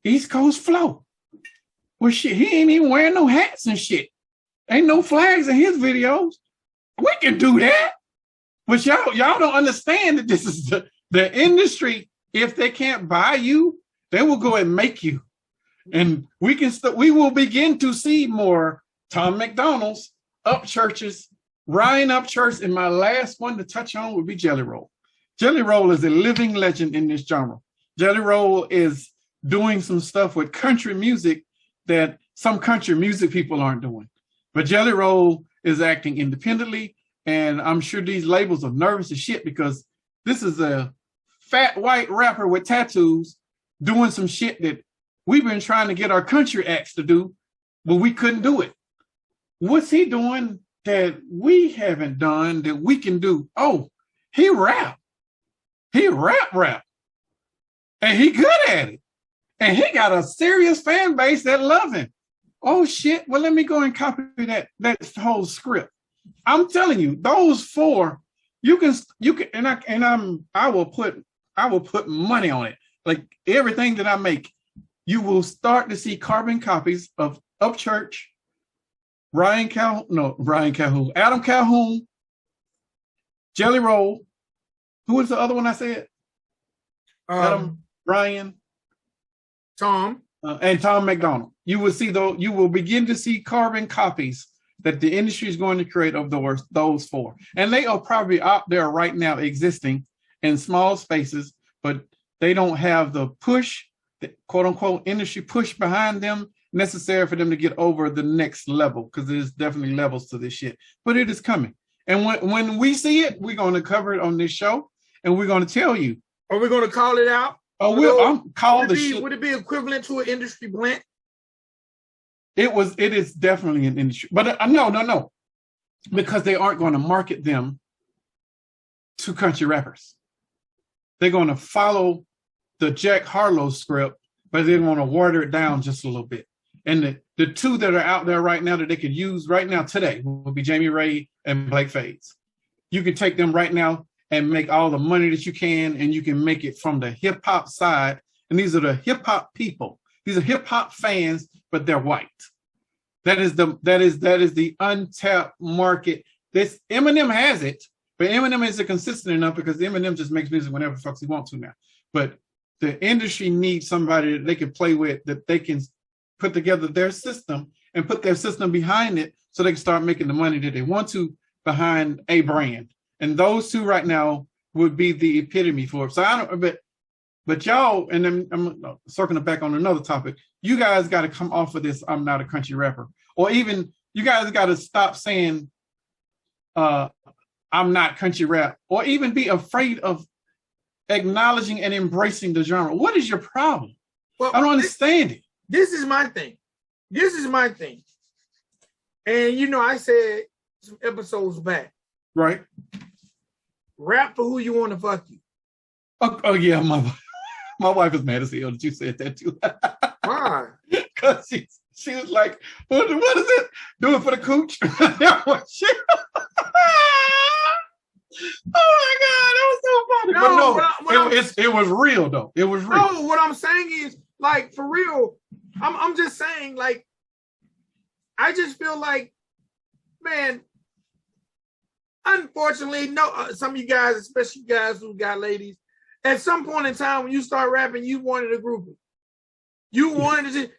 East Coast flow. Well, shit, he ain't even wearing no hats and shit. Ain't no flags in his videos. We can do that. But y'all don't understand that this is the industry. If they can't buy you, they will go and make you. And we will begin to see more Tom McDonald's, Upchurches, Ryan Upchurch, and my last one to touch on would be Jelly Roll. Jelly Roll is a living legend in this genre. Jelly Roll is doing some stuff with country music that some country music people aren't doing. But Jelly Roll is acting independently, and I'm sure these labels are nervous as shit because this is a fat white rapper with tattoos doing some shit that we've been trying to get our country acts to do, but we couldn't do it. What's he doing that we haven't done that we can do? Oh, he rap. He rap. And he good at it. And he got a serious fan base that love him. Oh shit. Well, let me go and copy that whole script. I'm telling you, those four, you can, I will put money on it. Like everything that I make, you will start to see carbon copies of Upchurch, Adam Calhoun, Jelly Roll. Who was the other one I said? Adam, Brian, Tom, and Tom McDonald. You will begin to see carbon copies that the industry is going to create of those four. And they are probably out there right now existing in small spaces, but they don't have the push, the quote unquote industry push behind them necessary for them to get over the next level, because there's definitely levels to this shit. But it is coming. And when we see it, we're going to cover it on this show, and we're going to tell you. Are we going to call it out? I'm called the shit. Would it be equivalent to an industry blend? It is definitely an industry, but no, because they aren't going to market them to country rappers. They're going to follow the Jack Harlow script, but they're going to water it down just a little bit. And the two that are out there right now that they could use right now today will be Jamie Ray and Blake Fades. You can take them right now and make all the money that you can, and you can make it from the hip hop side. And these are the hip hop people. These are hip hop fans, but they're white. That is the untapped market. This Eminem has it, but Eminem isn't consistent enough because Eminem just makes music whenever the fuck he wants to now. But the industry needs somebody that they can play with, that they can put together their system and put their system behind it so they can start making the money that they want to behind a brand. And those two right now would be the epitome for it. So I don't, but y'all, and then I'm circling back on another topic. You guys got to come off of this. I'm not a country rapper, or even you guys got to stop saying, I'm not country rap, or even be afraid of acknowledging and embracing the genre. What is your problem? Well, I don't understand it. This is my thing. And I said some episodes back. Right. Rap for who you want to fuck you. Oh yeah, My wife is mad as hell that you said that too. Why? Because she was like, what is it? Do it for the cooch? That was she. Oh my God, that was so funny. No, but it was real though. It was real. No, what I'm saying is, like, for real, I'm just saying, like, I just feel like, man, unfortunately, some of you guys, especially you guys who got ladies, at some point in time when you start rapping, you wanted a groupie. You wanted to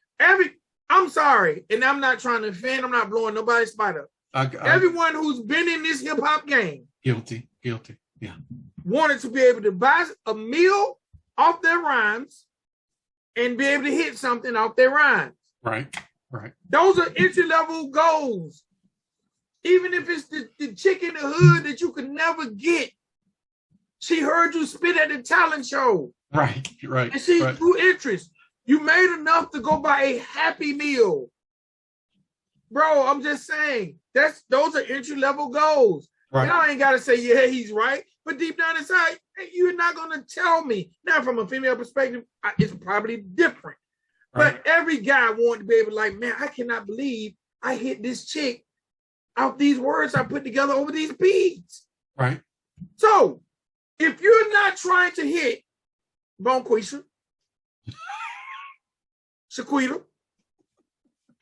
I'm sorry, and I'm not trying to offend, I'm not blowing nobody's spot up. Everyone who's been in this hip hop game, guilty, yeah, wanted to be able to buy a meal off their rhymes and be able to hit something off their rhymes. Right. Those are entry-level goals. Even if it's the chick in the hood that you could never get. She heard you spit at the talent show. Right. And she drew interest. You made enough to go buy a Happy Meal. Bro, I'm just saying, those are entry-level goals. Right. Y'all ain't got to say, yeah, he's right. But deep down inside, you're not going to tell me. Now, from a female perspective, it's probably different. Right. But every guy wanted to be able to, like, man, I cannot believe I hit this chick out these words I put together over these beats. Right. So, if you're not trying to hit Bonquisha, Shaquita,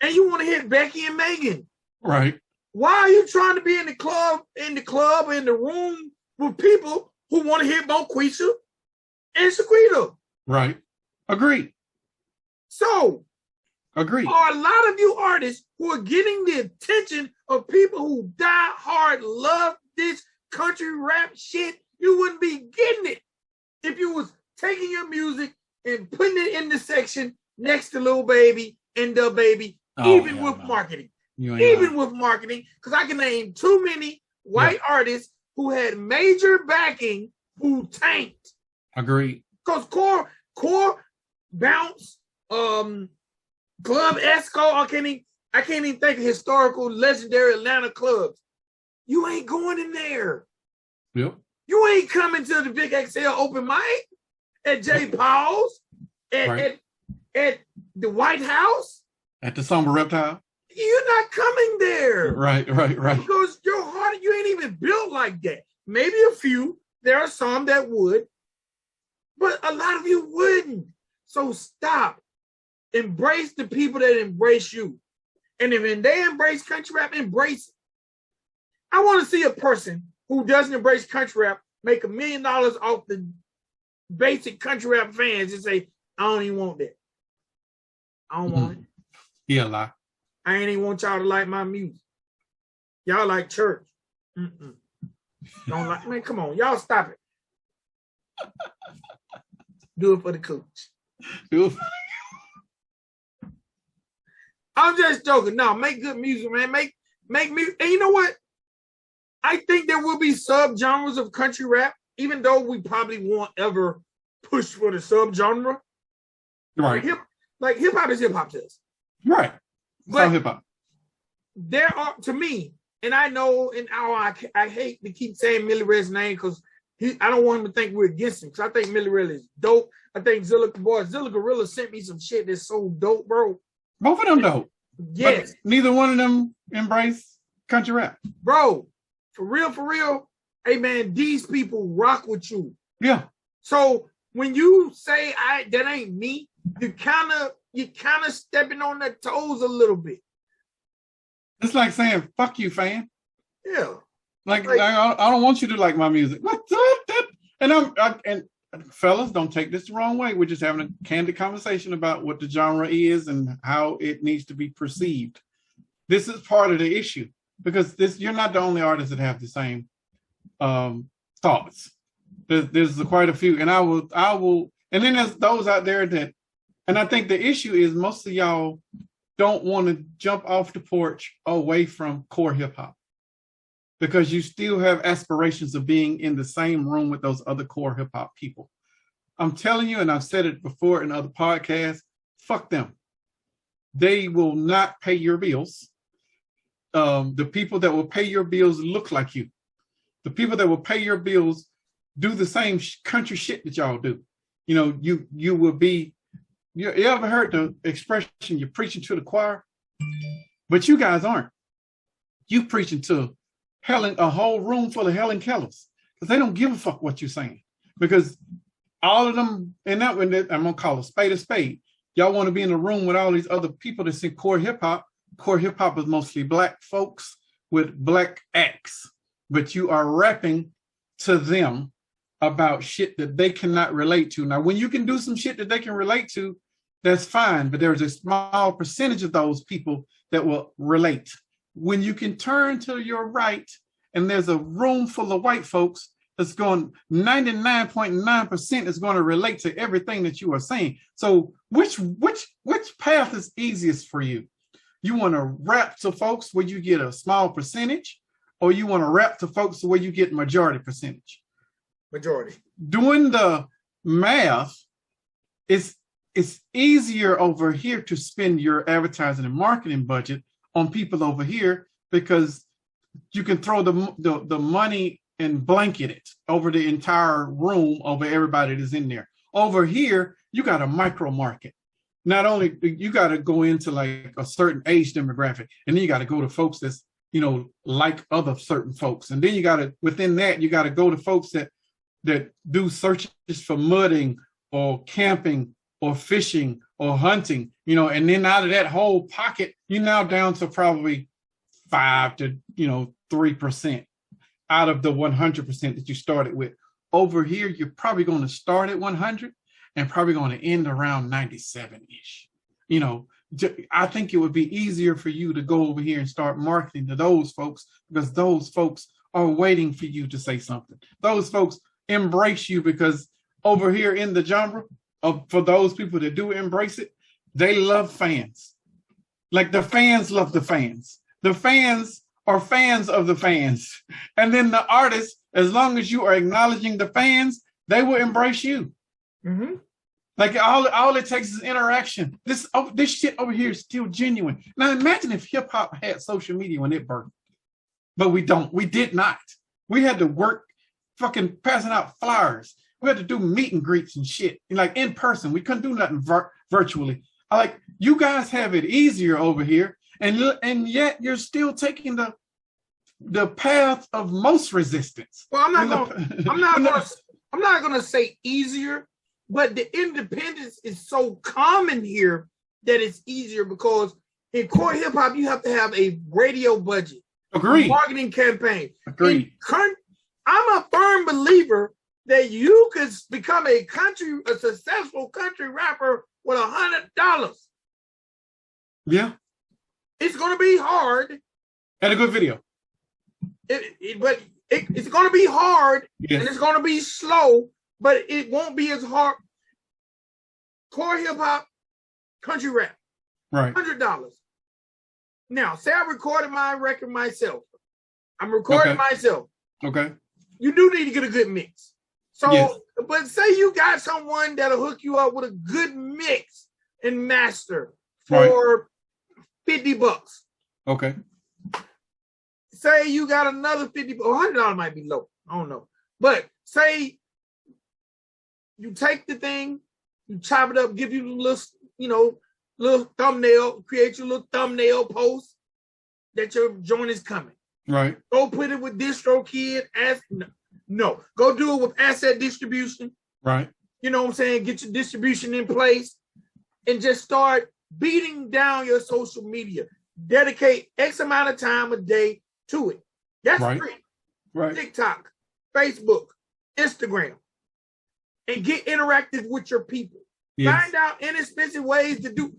and you want to hit Becky and Megan, right? Why are you trying to be in the club, in the room with people who want to hit Bonquisha and Shaquita? Right. Agreed. So, agreed. Are a lot of you artists who are getting the attention of people who die hard, love this country rap shit? You wouldn't be getting it if you was taking your music and putting it in the section next to Lil Baby and Da Baby, with marketing. With marketing, because I can name too many white artists who had major backing who tanked. Agreed. Because Core, Bounce, Club Esco, I can't even think of historical, legendary Atlanta clubs. You ain't going in there. Yep. You ain't coming to the Vic XL open mic at J. Paul's, at the White House, at the Summer Reptile. You're not coming there. Right. Because your heart, you ain't even built like that. Maybe a few. There are some that would, but a lot of you wouldn't. So stop. Embrace the people that embrace you. And if they embrace country rap, embrace it. I want to see a person who doesn't embrace country rap make $1 million off the basic country rap fans and say, I don't even want that. I don't want it. He'll lie. I ain't even want y'all to like my music. Y'all like church. Don't like, man, come on. Y'all stop it. Do it for the coach. I'm just joking. No, make good music, man. Make music. And you know what? I think there will be subgenres of country rap, even though we probably won't ever push for the subgenre. Right. Like hip hop is hip hop to us. Right. But hip hop. There are, to me, and I know, and I hate to keep saying Millie Red's name because I don't want him to think we're against him, because I think Millie Red is dope. I think Zilla Gorilla sent me some shit that's so dope, bro. Both of them dope. Yes. But neither one of them embrace country rap. Bro, for real, hey man, these people rock with you. Yeah. So when you say that ain't me, you kind of stepping on their toes a little bit. It's like saying, fuck you, fan. Yeah. Like I don't want you to like my music. And fellas, don't take this the wrong way. We're just having a candid conversation about what the genre is and how it needs to be perceived. This is part of the issue, because you're not the only artist that have the same thoughts. There's quite a few, and I will, and then there's those out there that, and I think the issue is most of y'all don't want to jump off the porch away from core hip hop, because you still have aspirations of being in the same room with those other core hip hop people. I'm telling you, and I've said it before in other podcasts, fuck them. They will not pay your bills. The people that will pay your bills look like you. The people that will pay your bills do the same country shit that y'all do. you will be. You ever heard the expression, you're preaching to the choir? But you guys aren't. You preaching to a whole room full of Helen Kellers, because they don't give a fuck what you're saying. Because all of them, and that one, I'm gonna call a spade. Y'all want to be in a room with all these other people that sing core hip hop. Core hip hop is mostly black folks with black acts, but you are rapping to them about shit that they cannot relate to. Now, when you can do some shit that they can relate to, that's fine, but there's a small percentage of those people that will relate. When you can turn to your right and there's a room full of white folks that's going 99.9% is going to relate to everything that you are saying. So which path is easiest for you? You want to rap to folks where you get a small percentage, or you want to rap to folks where you get majority percentage? Majority. Doing the math, it's easier over here to spend your advertising and marketing budget on people over here, because you can throw the money and blanket it over the entire room, over everybody that's in there. Over here, you got a micro market. Not only you got to go into like a certain age demographic, and then you got to go to folks that's, like other certain folks. And then you got to, within that, you got to go to folks that do searches for mudding or camping or fishing or hunting, and then out of that whole pocket, you're now down to probably 5 to 3% out of the 100% that you started with. Over here, you're probably going to start at 100 and probably going to end around 97-ish. I think it would be easier for you to go over here and start marketing to those folks, because those folks are waiting for you to say something. Those folks embrace you, because over here in the genre, for those people that do embrace it, they love fans. Like the fans love the fans. The fans are fans of the fans. And then the artists, as long as you are acknowledging the fans, they will embrace you. Mm-hmm. Like all it takes is interaction. This shit over here is still genuine. Now imagine if hip hop had social media when it birthed. But we don't. We did not. We had to work fucking passing out flyers. We had to do meet and greets and shit, like in person. We couldn't do nothing virtually. You guys have it easier over here, and yet you're still taking the path of most resistance. Well, I'm not gonna say easier, but the independence is so common here that it's easier, because in core hip hop you have to have a radio budget, Agreed, a marketing campaign. Agreed. I'm a firm believer that you could become a successful country rapper with $100. Yeah. It's going to be hard. And a good video. It's going to be hard, yes, and it's going to be slow, but it won't be as hard. Core hip hop, country rap. Right. $100. Now, say I recorded my record myself. I'm recording myself. Okay. You do need to get a good mix. So, yes, but say you got someone that'll hook you up with a good mix and master for $50. Okay. Say you got another $50, $100 might be low. I don't know. But say you take the thing, you chop it up, give you a little thumbnail, create your little thumbnail post that your joint is coming. Right. Go put it with DistroKid. No. Go do it with asset distribution. Right. You know what I'm saying? Get your distribution in place and just start beating down your social media. Dedicate X amount of time a day to it. That's free. Right. TikTok, Facebook, Instagram, and get interactive with your people. Yes. Find out inexpensive ways to do.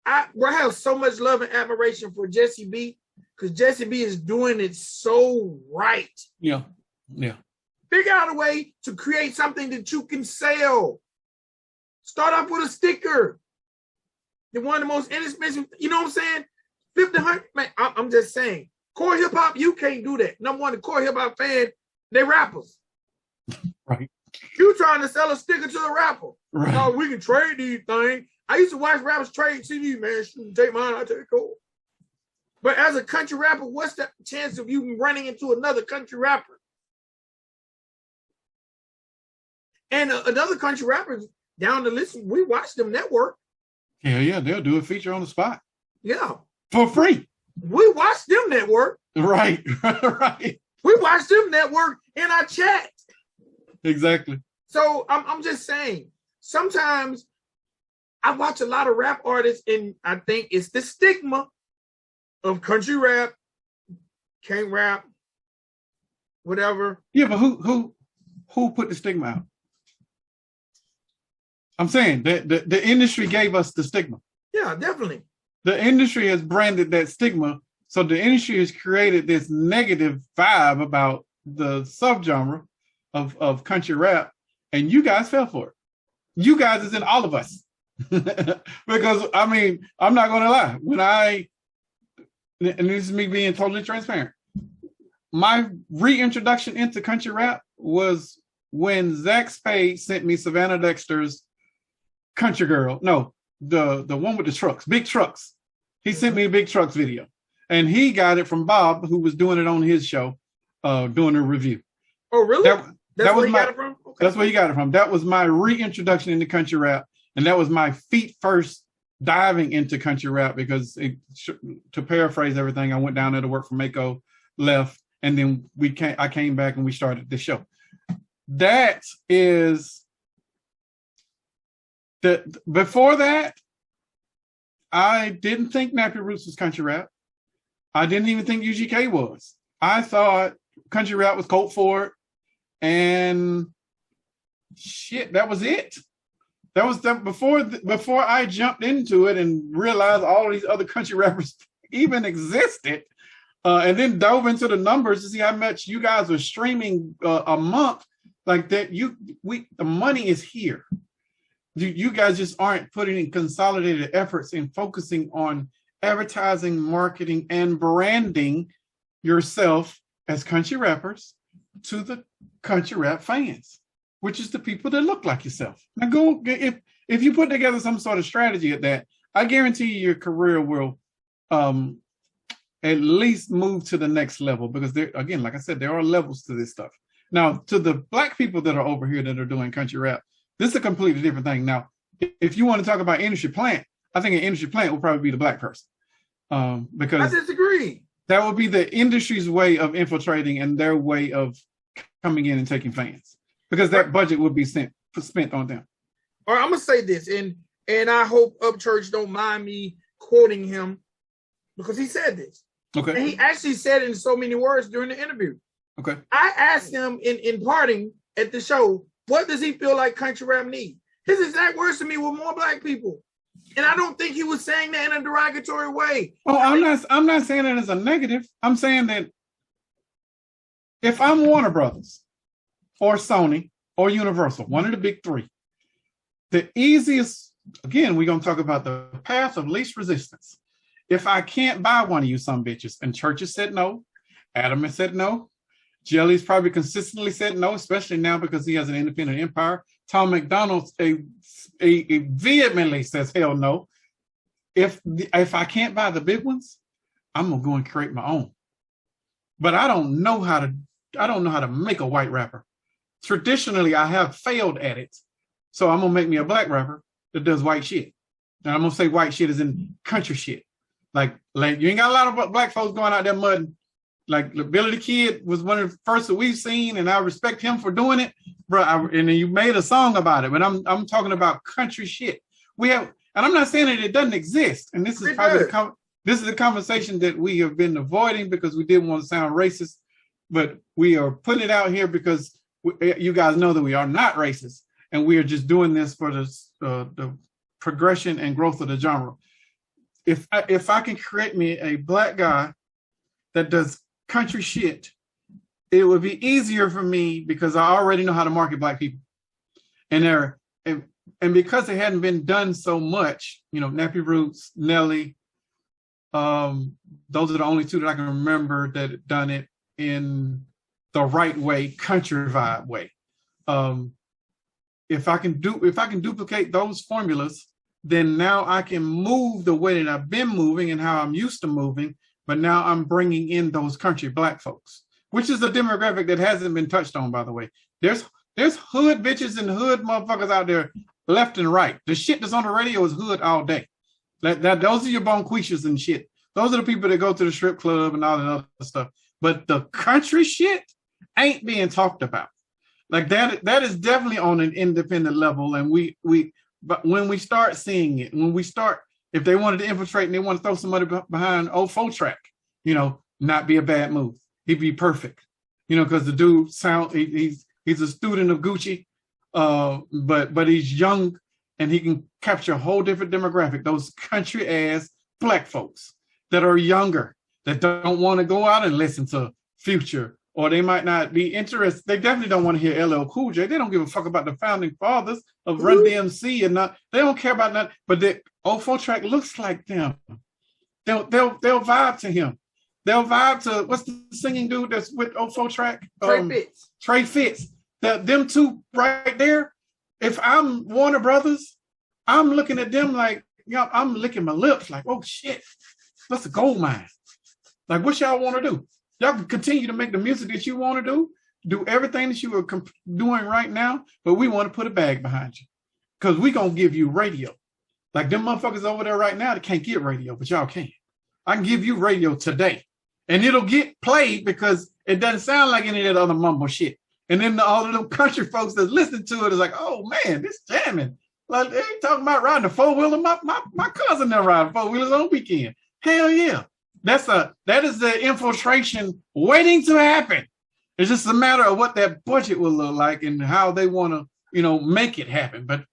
I have so much love and admiration for Jesse B, because Jesse B is doing it so right. Yeah. Figure out a way to create something that you can sell. Start off with a sticker. They're one of the most inexpensive, you know what I'm saying? 1,500, man, I'm just saying. Core hip hop, you can't do that. Number one, the core hip hop fan, they rappers. Right. You trying to sell a sticker to a rapper. Right. No, we can trade these things. I used to watch rappers trade CDs, man. Shoot, take mine, I'll take it. Cool. But as a country rapper, what's the chance of you running into another country rapper? And another country rappers down the list, we watch them network. Yeah, they'll do a feature on the spot. Yeah. For free. We watch them network. Right, right. We watch them network in our chat. Exactly. So I'm just saying, sometimes I watch a lot of rap artists, and I think it's the stigma of country rap, can't rap, whatever. Yeah, but who put the stigma out? I'm saying that the industry gave us the stigma. Yeah, definitely. The industry has branded that stigma. So the industry has created this negative vibe about the subgenre of country rap, and you guys fell for it. You guys is in all of us. Because, I mean, I'm not going to lie. And this is me being totally transparent, my reintroduction into country rap was when Zach Spade sent me Savannah Dexter's Country Girl. No, the one with the trucks, big trucks. He sent me a big trucks video. And he got it from Bob, who was doing it on his show, doing a review. Oh, really? That's where he got it from? Okay. That's where he got it from. That was my reintroduction into country rap. And that was my feet first diving into country rap, because to paraphrase everything, I went down there to work for Mako, left, and then I came back and we started the show. That is before that, I didn't think Nappy Roots was country rap. I didn't even think UGK was. I thought country rap was Colt Ford, and shit, that was it. That was before I jumped into it and realized all of these other country rappers even existed, and then dove into the numbers to see how much you guys are streaming a month. Like that, the money is here. You guys just aren't putting in consolidated efforts in focusing on advertising, marketing, and branding yourself as country rappers to the country rap fans, which is the people that look like yourself. Now if you put together some sort of strategy at that, I guarantee you your career will at least move to the next level, because there, again, like I said, there are levels to this stuff. Now, to the Black people that are over here that are doing country rap, this is a completely different thing. Now, if you want to talk about industry plant, I think an industry plant will probably be the Black person. Because I disagree. That would be the industry's way of infiltrating and their way of coming in and taking fans, because that budget would be spent on them. All right, I'm gonna say this, and I hope Upchurch don't mind me quoting him, because he said this. Okay. And he actually said it in so many words during the interview. Okay. I asked him in parting at the show, what does he feel like country rap needs? His exact words to me were more Black people. And I don't think he was saying that in a derogatory way. Oh, I'm not saying that as a negative. I'm saying that if I'm Warner Brothers or Sony or Universal, one of the big three, the easiest, again, we're going to talk about the path of least resistance. If I can't buy one of you some bitches, and Church has said no, Adam has said no, Jelly's probably consistently said no, especially now because he has an independent empire. Tom McDonald vehemently says hell no. If I can't buy the big ones, I'm gonna go and create my own. But I don't know how to make a white rapper. Traditionally, I have failed at it. So I'm gonna make me a Black rapper that does white shit. And I'm gonna say white shit is in country shit. Like you ain't got a lot of Black folks going out there mudding. Like Billy the Kid was one of the first that we've seen, and I respect him for doing it, bro. And then you made a song about it, but I'm talking about country shit. We have, and I'm not saying that it doesn't exist. And this is probably this is a conversation that we have been avoiding because we didn't want to sound racist, but we are putting it out here because you guys know that we are not racist, and we are just doing this for the progression and growth of the genre. If I can create me a Black guy that does country shit, it would be easier for me because I already know how to market Black people. And because it hadn't been done so much, Nappy Roots, Nelly, those are the only two that I can remember that had done it in the right way, country vibe way. If I can duplicate those formulas, then now I can move the way that I've been moving and how I'm used to moving. But now I'm bringing in those country Black folks, which is a demographic that hasn't been touched on, by the way. There's There's hood bitches and hood motherfuckers out there left and right. The shit that's on the radio is hood all day. Those are your bonquishas and shit. Those are the people that go to the strip club and all that other stuff. But the country shit ain't being talked about. Like that is definitely on an independent level. And but when we start seeing it, if they wanted to infiltrate and they want to throw somebody behind old 4-track, not be a bad move. He'd be perfect, because the dude he's a student of Gucci, but he's young and he can capture a whole different demographic. Those country ass black folks that are younger, that don't want to go out and listen to Future, or they might not be interested. They definitely don't want to hear LL Cool J. They don't give a fuck about the founding fathers of Run DMC and not. They don't care about that. But the old 4-track looks like them. They'll vibe to him. They'll vibe to what's the singing dude that's with old 4-track? Trey Fitz. Them two right there. If I'm Warner Brothers, I'm looking at them like, I'm licking my lips like, oh shit, that's a gold mine. Like, what y'all want to do? Y'all can continue to make the music that you want to do everything that you are doing right now, but we want to put a bag behind you because we're going to give you radio. Like them motherfuckers over there right now that can't get radio, but y'all can. I can give you radio today, and it'll get played because it doesn't sound like any of that other mumble shit. And then all of them country folks that listen to it is like, oh man, this jamming. Like they ain't talking about riding a 4-wheeler. My cousin never ride 4-wheelers on weekend. Hell yeah. That is the infiltration waiting to happen. It's just a matter of what that budget will look like and how they want to, make it happen. But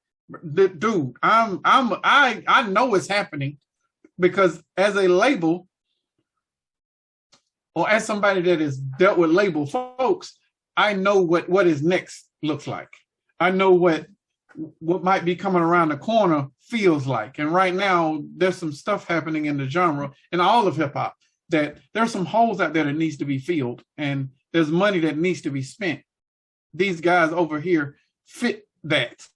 dude, I know it's happening because as a label or as somebody that has dealt with label folks, I know what his next looks like. I know what might be coming around the corner feels like. And right now, there's some stuff happening in the genre and all of hip hop that there's some holes out there that needs to be filled and there's money that needs to be spent. These guys over here fit that.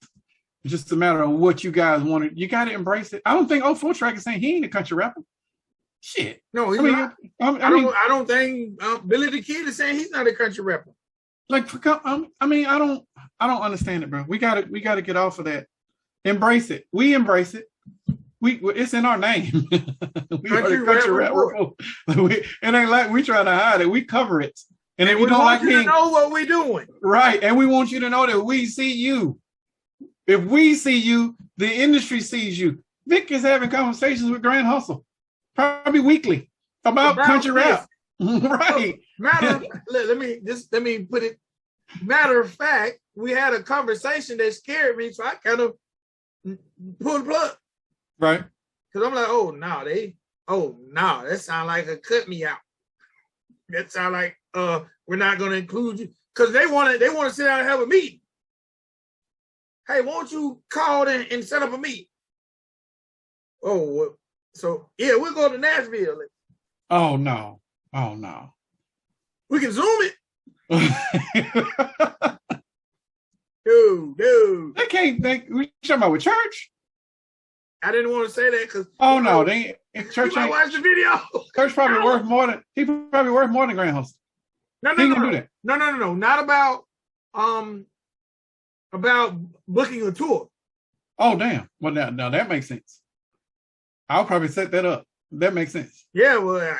It's just a matter of what you guys want. You got to embrace it. I don't think 4-track is saying he ain't a country rapper. Shit. No, he's not. I don't think Billy the Kid is saying he's not a country rapper. Like, I don't understand it, bro. We gotta get off of that. Embrace it. We embrace it. It's in our name. We are the country rap report. It ain't like we trying to hide it. We cover it. And if you don't like to know what we're doing. Right. And we want you to know that we see you. If we see you, the industry sees you. Vic is having conversations with Grand Hustle, probably weekly, about country rap. Right. Let me put it. Matter of fact, we had a conversation that scared me, so I kind of pulled the plug. Right. Because I'm like, that sounds like a cut me out. That sounds like we're not going to include you because they want to sit down and have a meeting. Hey, won't you call and set up a meeting? Oh, so yeah, we'll go to Nashville. Oh no. Oh no. We can Zoom it. Dude. They can't we talking about with church? I didn't want to say that because no, they church you might watch the video. Church probably worth more than Grand Hustle. No. Not about booking a tour. Oh damn. Well now that makes sense. I'll probably set that up. That makes sense. Yeah, well,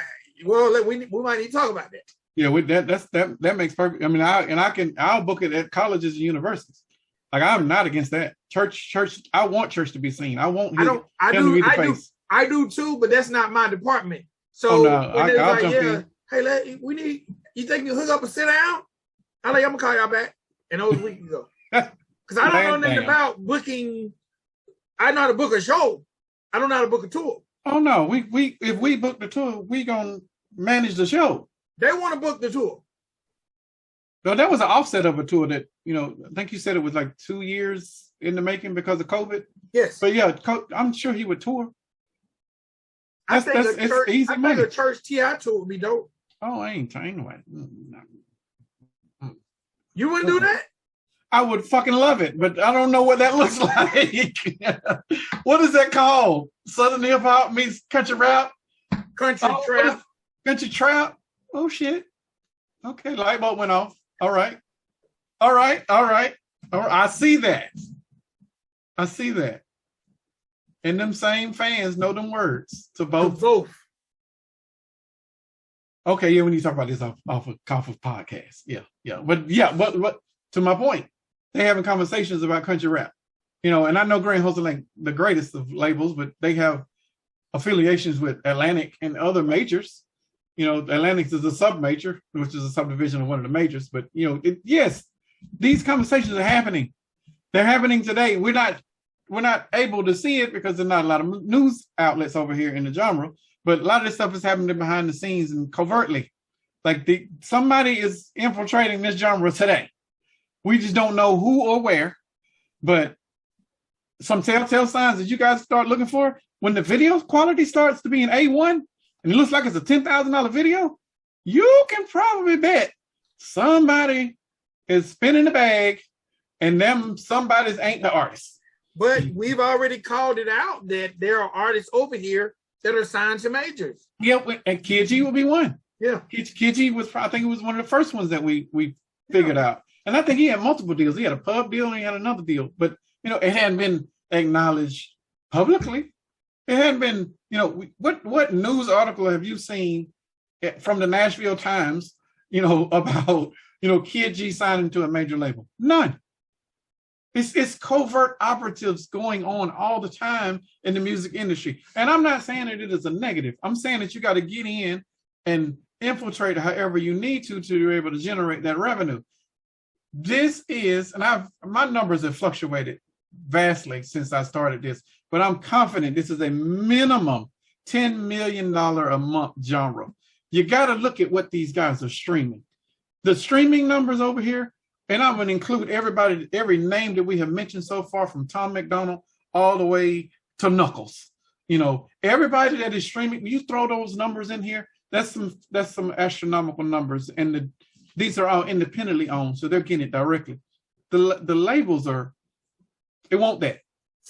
we might need to talk about that. Yeah, that makes perfect. I mean, I'll book it at colleges and universities. Like I'm not against that. Church. I want church to be seen. I want him to be the face. I do too, but that's not my department. So I'll jump in. Hey, we need. You think you hook up and sit down? I'm gonna call y'all back, and that was a week ago. Because I don't know nothing about booking. I know how to book a show. I don't know how to book a tour. Oh no, if we book the tour, we gonna manage the show. They want to book the tour. No, that was an offset of a tour that, I think you said it was like 2 years in the making because of COVID. Yes. But yeah, I'm sure he would tour. I think a church TI tour would be dope. Oh, I ain't anyway. You wouldn't do that? I would fucking love it, but I don't know what that looks like. What is that called? Southern hip hop meets country rap? Country trap. Country trap? Oh shit. Okay, light bulb went off. All right. All right. I see that. And them same fans know them words to both. Okay, yeah, when you talk about this off of podcast. Yeah. But to my point, they having conversations about country rap. And I know Grand Hustle ain't the greatest of labels, but they have affiliations with Atlantic and other majors. Atlantic is a sub-major, which is a subdivision of one of the majors. But yes, these conversations are happening. They're happening today. We're not able to see it because there's not a lot of news outlets over here in the genre. But a lot of this stuff is happening behind the scenes and covertly. Like somebody is infiltrating this genre today. We just don't know who or where. But some telltale signs that you guys start looking for when the video quality starts to be an A1 and it looks like it's a $10,000 video, you can probably bet somebody is spinning the bag and them somebody's ain't the artist. But we've already called it out that there are artists over here that are signed to majors. Yeah, and Kid G will be one. Yeah. Kid G was, I think it was one of the first ones that we figured out. And I think he had multiple deals. He had a pub deal and he had another deal. But, it hadn't been acknowledged publicly. It hadn't been, what news article have you seen from the Nashville Times, about, Kid G signing to a major label? None. It's covert operatives going on all the time in the music industry. And I'm not saying that it is a negative. I'm saying that you got to get in and infiltrate however you need to be able to generate that revenue. This is, and my numbers have fluctuated vastly since I started this, but I'm confident this is a minimum $10 million a month genre. You got to look at what these guys are streaming. The streaming numbers over here, and I'm going to include every name that we have mentioned so far, from Tom McDonald all the way to Knuckles. Everybody that is streaming, you throw those numbers in here, that's some astronomical numbers. And these are all independently owned, so they're getting it directly. The labels they want that.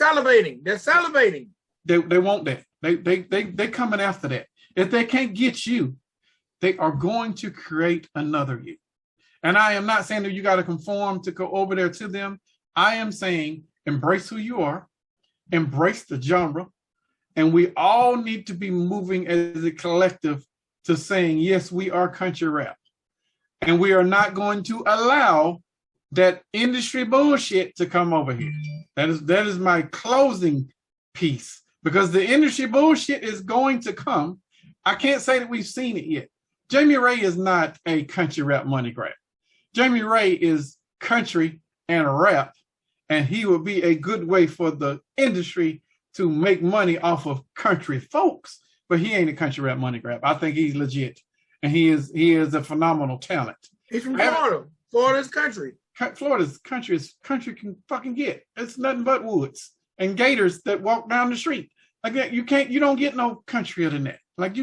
Salivating. They're salivating. They want that. They coming after that. If they can't get you, they are going to create another you. And I am not saying that you got to conform to go over there to them. I am saying embrace who you are, embrace the genre, and we all need to be moving as a collective to saying, yes, we are country rap. And we are not going to allow that industry bullshit to come over here. That is my closing piece, because the industry bullshit is going to come. I can't say that we've seen it yet. Jamie Ray is not a country rap money grab. Jamie Ray is country and rap, and he will be a good way for the industry to make money off of country folks, but he ain't a country rap money grab. I think he's legit, and he is a phenomenal talent. He's from Florida. Florida's country. Florida's country is country can fucking get. It's nothing but woods and gators that walk down the street. Like you don't get no countryer than that. Like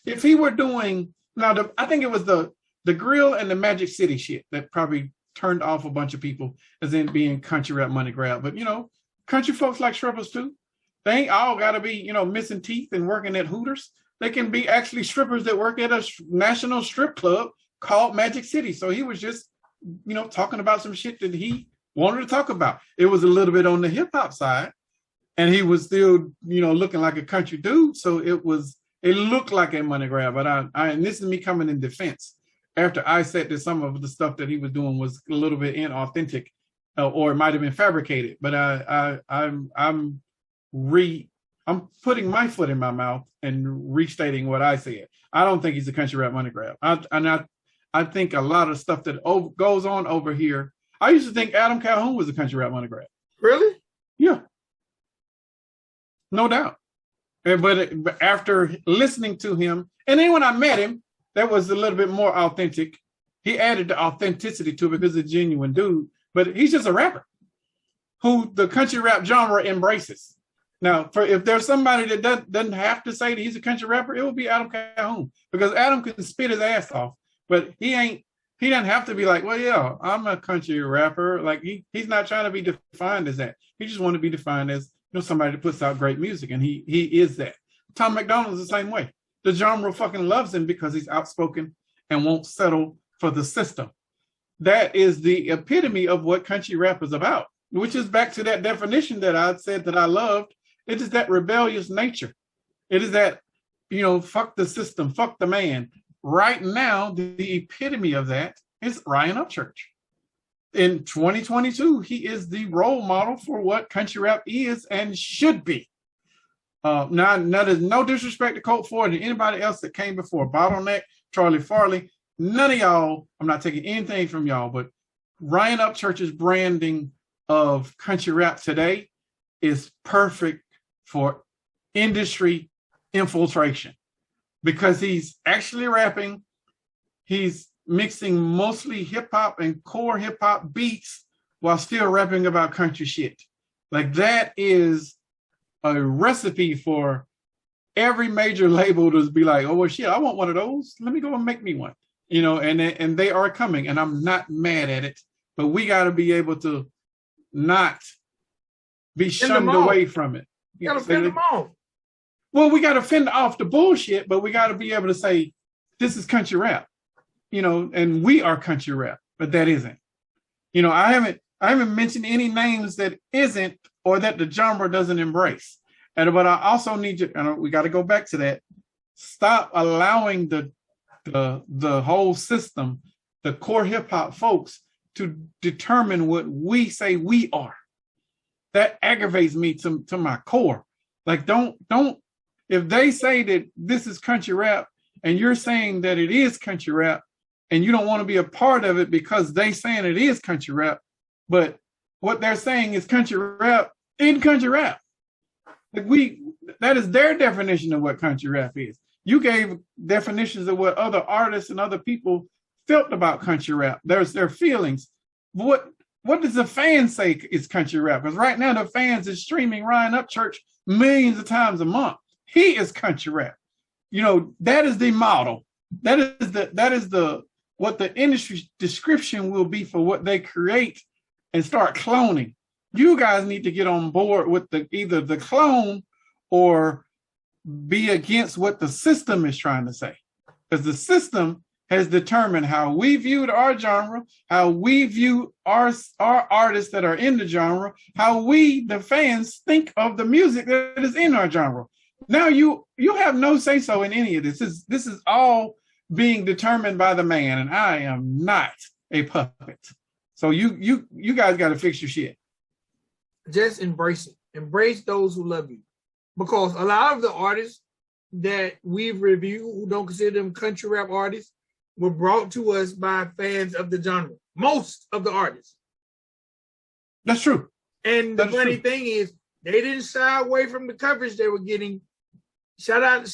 if he were doing now, I think it was the grill and the Magic City shit that probably turned off a bunch of people as in being country rap money grab. But country folks like strippers too. They ain't all got to be missing teeth and working at Hooters. They can be actually strippers that work at a national strip club called Magic City. So he was just talking about some shit that he wanted to talk about. It was a little bit on the hip hop side, and he was still looking like a country dude. So it looked like a money grab. But and this is me coming in defense after I said that some of the stuff that he was doing was a little bit inauthentic, or it might have been fabricated. But I'm putting my foot in my mouth and restating what I said. I don't think he's a country rap money grab. I think a lot of stuff that goes on over here. I used to think Adam Calhoun was a country rap money grab. Really? Yeah. No doubt. But after listening to him, and then when I met him, that was a little bit more authentic. He added the authenticity to it because he's a genuine dude. But he's just a rapper who the country rap genre embraces. Now, if there's somebody that doesn't have to say that he's a country rapper, it would be Adam Calhoun, because Adam can spit his ass off. But he doesn't have to be like, well, yeah, I'm a country rapper. Like he's not trying to be defined as that. He just wants to be defined as somebody that puts out great music, and he is that. Tom McDonald is the same way. The genre fucking loves him because he's outspoken and won't settle for the system. that is the epitome of what country rap is about, which is back to that definition that I said that I loved. It is that rebellious nature. It is that, fuck the system, fuck the man. Right now, the epitome of that is Ryan Upchurch. In 2022, he is the role model for what country rap is and should be. Now, there's no disrespect to Colt Ford and anybody else that came before. Bottleneck, Charlie Farley, none of y'all, I'm not taking anything from y'all, but Ryan Upchurch's branding of country rap today is perfect for industry infiltration because he's actually rapping. He's mixing mostly hip hop and core hip hop beats while still rapping about country shit. Like that is a recipe for every major label to be like, oh, well, shit, I want one of those. Let me go and make me one, and they are coming and I'm not mad at it, but we got to be able to not be shunned away from it. You got to fend them off. Well, we got to fend off the bullshit, but we got to be able to say, this is country rap, and we are country rap, but that isn't. I haven't mentioned any names that isn't or that the genre doesn't embrace. But I also need you, and we got to go back to that. Stop allowing the whole system, the core hip hop folks, to determine what we say we are. That aggravates me to my core. Like, don't, if they say that this is country rap and you're saying that it is country rap and you don't want to be a part of it because they saying it is country rap, but what they're saying is country rap in country rap. Like that is their definition of what country rap is. You gave definitions of what other artists and other people felt about country rap. There's their feelings. What does the fans say is country rap? Because right now the fans is streaming Ryan Upchurch millions of times a month. He is country rap. That is the model. That is the what the industry description will be for what they create and start cloning. You guys need to get on board with either the clone or be against what the system is trying to say. Because the system has determined how we viewed our genre, how we view our artists that are in the genre, how we, the fans, think of the music that is in our genre. Now you have no say-so in any of this. This is all being determined by the man, and I am not a puppet. So you guys got to fix your shit. Just embrace it. Embrace those who love you. Because a lot of the artists that we've reviewed who don't consider them country rap artists were brought to us by fans of the genre. Most of the artists. That's true. And the funny thing is, they didn't shy away from the coverage they were getting. Shout out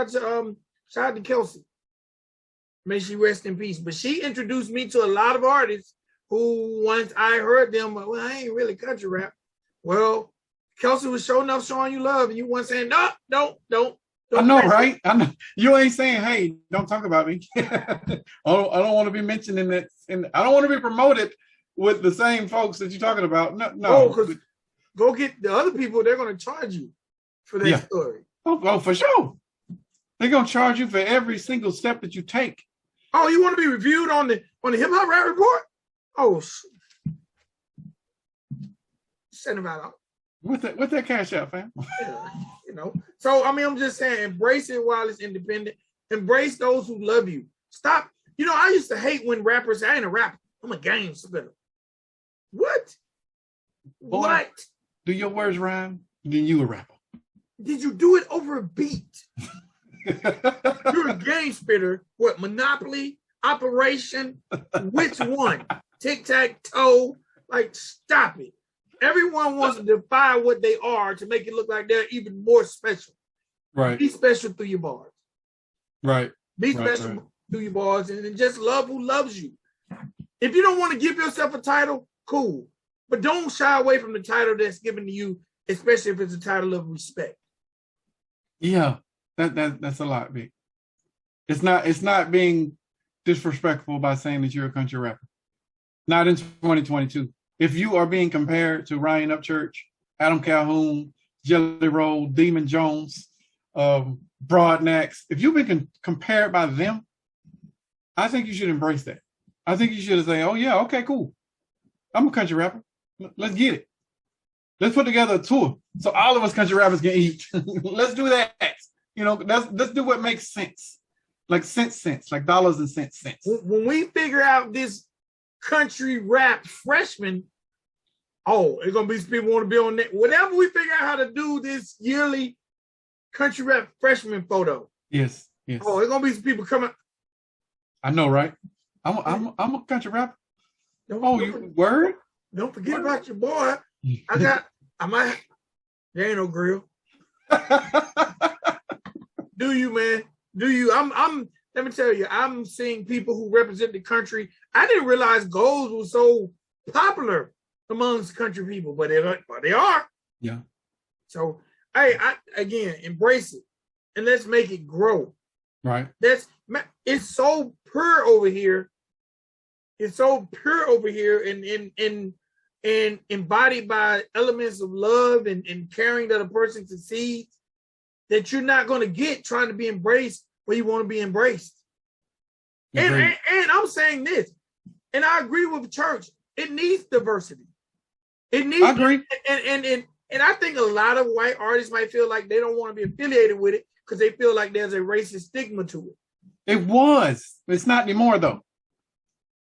to Kelsey. May she rest in peace. But she introduced me to a lot of artists who, once I heard them, well, I ain't really country rap. Well, Kelsey was showing you love, and you weren't saying, no, don't. I know, right? I know. You ain't saying, hey, don't talk about me. I don't want to be mentioned in that. I don't want to be promoted with the same folks that you're talking about. No. Because go get the other people. They're going to charge you for that story. Oh, for sure. They're going to charge you for every single step that you take. Oh, you want to be reviewed on the Hip Hop Rap Report? Oh, send them out. With that cash out, fam. Yeah, So, I'm just saying, embrace it while it's independent. Embrace those who love you. Stop. I used to hate when rappers say, I ain't a rapper. I'm a game spitter. What? Boy, what? Do your words rhyme? Then you a rapper. Did you do it over a beat? You're a game spitter. What, Monopoly? Operation? Which one? Tic-tac-toe? Like, stop it. Everyone wants to define what they are to make it look like they're even more special. Right. Be special through your bars. Right. Be special through your bars and just love who loves you. If you don't want to give yourself a title, cool. But don't shy away from the title that's given to you, especially if it's a title of respect. Yeah, that's a lot, B. It's not being disrespectful by saying that you're a country rapper. Not in 2022. If you are being compared to Ryan Upchurch, Adam Calhoun, Jelly Roll, Demon Jones, Broadnax, if you've been compared by them, I think you should embrace that. I think you should have said, oh yeah, okay, cool. I'm a country rapper. Let's get it. Let's put together a tour so all of us country rappers can eat. Let's do that. You know, let's do what makes sense. Like sense, like dollars and cents. When we figure out this country rap freshman, it's gonna be some people want to be on that. Whatever we figure out how to do this yearly country rap freshman photo. Yes. Oh, there's gonna be some people coming. I know, right? I'm a country rapper. Word? Don't forget about your boy. There ain't no grill. Do you, man? Do you? Let me tell you, I'm seeing people who represent the country. I didn't realize goals were so popular amongst country people, but they are. Yeah. So, I again, embrace it and let's make it grow. Right. It's so pure over here. It's so pure over here and embodied by elements of love and caring that a person succeeds that you're not going to get trying to be embraced where you want to be embraced. And I'm saying this, and I agree with the church. It needs diversity. It needs. I agree. And I think a lot of white artists might feel like they don't want to be affiliated with it because they feel like there's a racist stigma to it. It was. It's not anymore, though.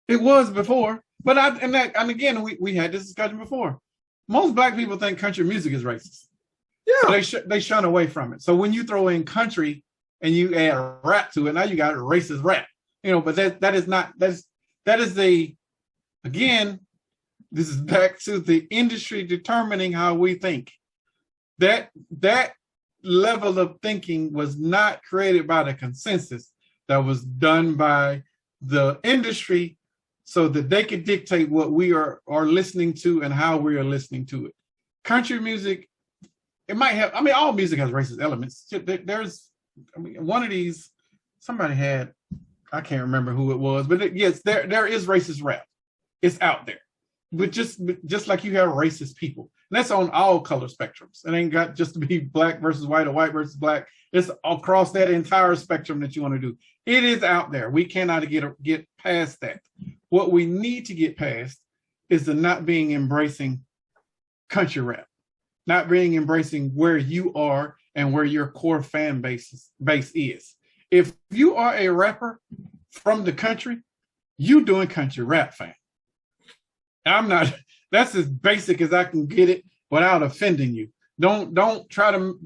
It was before. But again, we had this discussion before. Most Black people think country music is racist. Yeah. So they shun away from it. So when you throw in country and you add rap to it, now you got racist rap. You know, but that is again, this is back to the industry determining how we think. That level of thinking was not created by the consensus. That was done by the industry so that they could dictate what we are listening to and how we are listening to it. Country music, it might have, all music has racist elements. There's, one of these, somebody had, I can't remember who it was, but yes, there is racist rap. It's out there. But just like you have racist people. And that's on all color spectrums. It ain't got just to be Black versus white or white versus Black. It's across that entire spectrum that you want to do. It is out there. We cannot get past that. What we need to get past is the not being embracing country rap, not being embracing where you are and where your core fan base is. If you are a rapper from the country, you doing country rap, fam. I'm not. That's as basic as I can get it without offending you. Don't try to.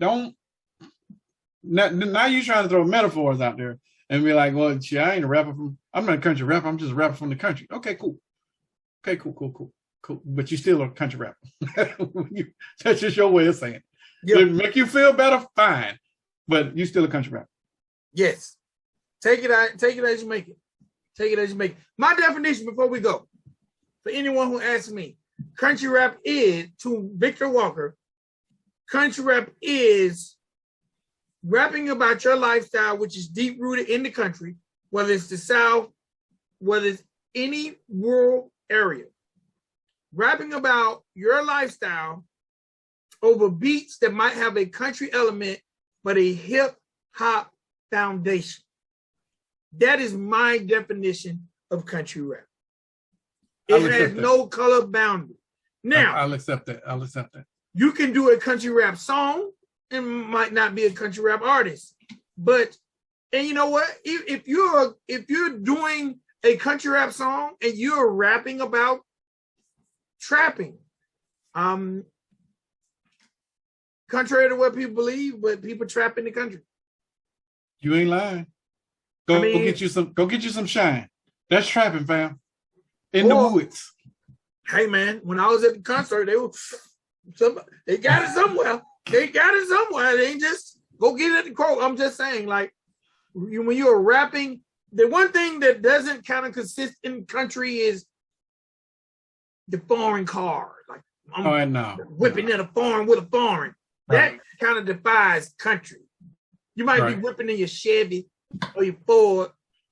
Now you're trying to throw metaphors out there and be like, well, gee, I ain't a rapper I'm not a country rapper. I'm just a rapper from the country. Okay, cool. But you still a country rapper. That's just your way of saying it. Yep. It make you feel better, fine. But you still a country rapper. Yes. Take it as you make it. Take it as you make it. My definition before we go, for anyone who asks me, country rap is, to Victor Walker, country rap is rapping about your lifestyle, which is deep rooted in the country, whether it's the South, whether it's any rural area. Rapping about your lifestyle over beats that might have a country element, but a hip hop foundation. That is my definition of country rap. It has no color boundary. Now, I'll accept that. You can do a country rap song and might not be a country rap artist, and you know what? If you're doing a country rap song and you're rapping about trapping, contrary to what people believe, but people trap in the country. You ain't lying. Go get you some shine. That's trapping, fam. In the woods. Hey man, when I was at the concert, they got it somewhere. They ain't just go get it at the quote. I'm just saying, like, when you're rapping, the one thing that doesn't kind of consist in country is the foreign car. Like, I'm whipping in a foreign with a foreign. Right. That kind of defies country. You might be whipping in your Chevy or your Ford,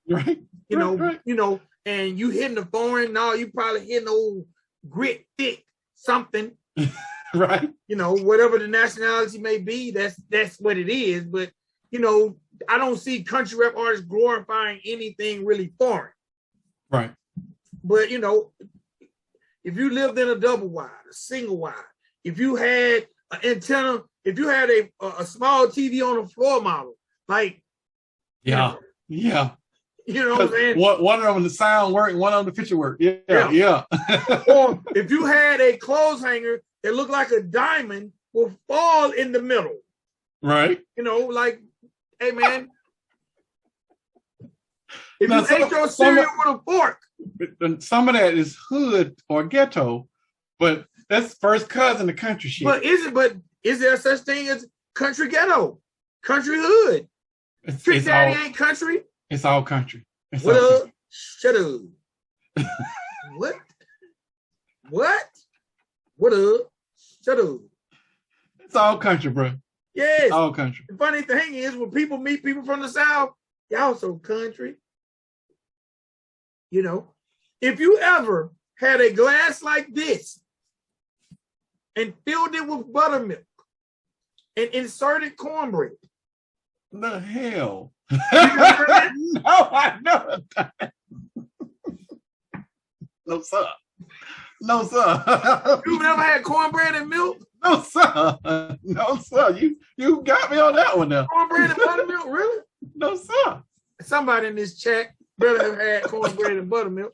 right? You know, and you hitting the foreign. No, you probably hitting old grit thick something, right? You know, whatever the nationality may be, that's what it is. But you know, I don't see country rap artists glorifying anything really foreign. Right. But you know, if you lived in a double wide, a single wide, if you had an antenna, if you had a small TV on a floor model, like yeah. You know what I'm saying? One of them the sound work, one of them the picture work. Yeah. Or if you had a clothes hanger that looked like a diamond will fall in the middle. Right. You know, like, hey man, if now, you ate your cereal with a fork. Some of that is hood or ghetto, but that's first cousin to country shit. But is there such thing as country ghetto? Country hood? Trick Daddy ain't country? It's all country. What up? Shut up. What? What up? Shut up. It's all country, bro. Yes. All country. The funny thing is when people meet people from the South, y'all so country. You know, if you ever had a glass like this and filled it with buttermilk and inserted cornbread. The hell? No, I know that. No, sir. No, sir. You've never had cornbread and milk? No, sir. No, sir. You got me on that one now. Cornbread and buttermilk, really? No, sir. Somebody in this chat better have had cornbread and buttermilk.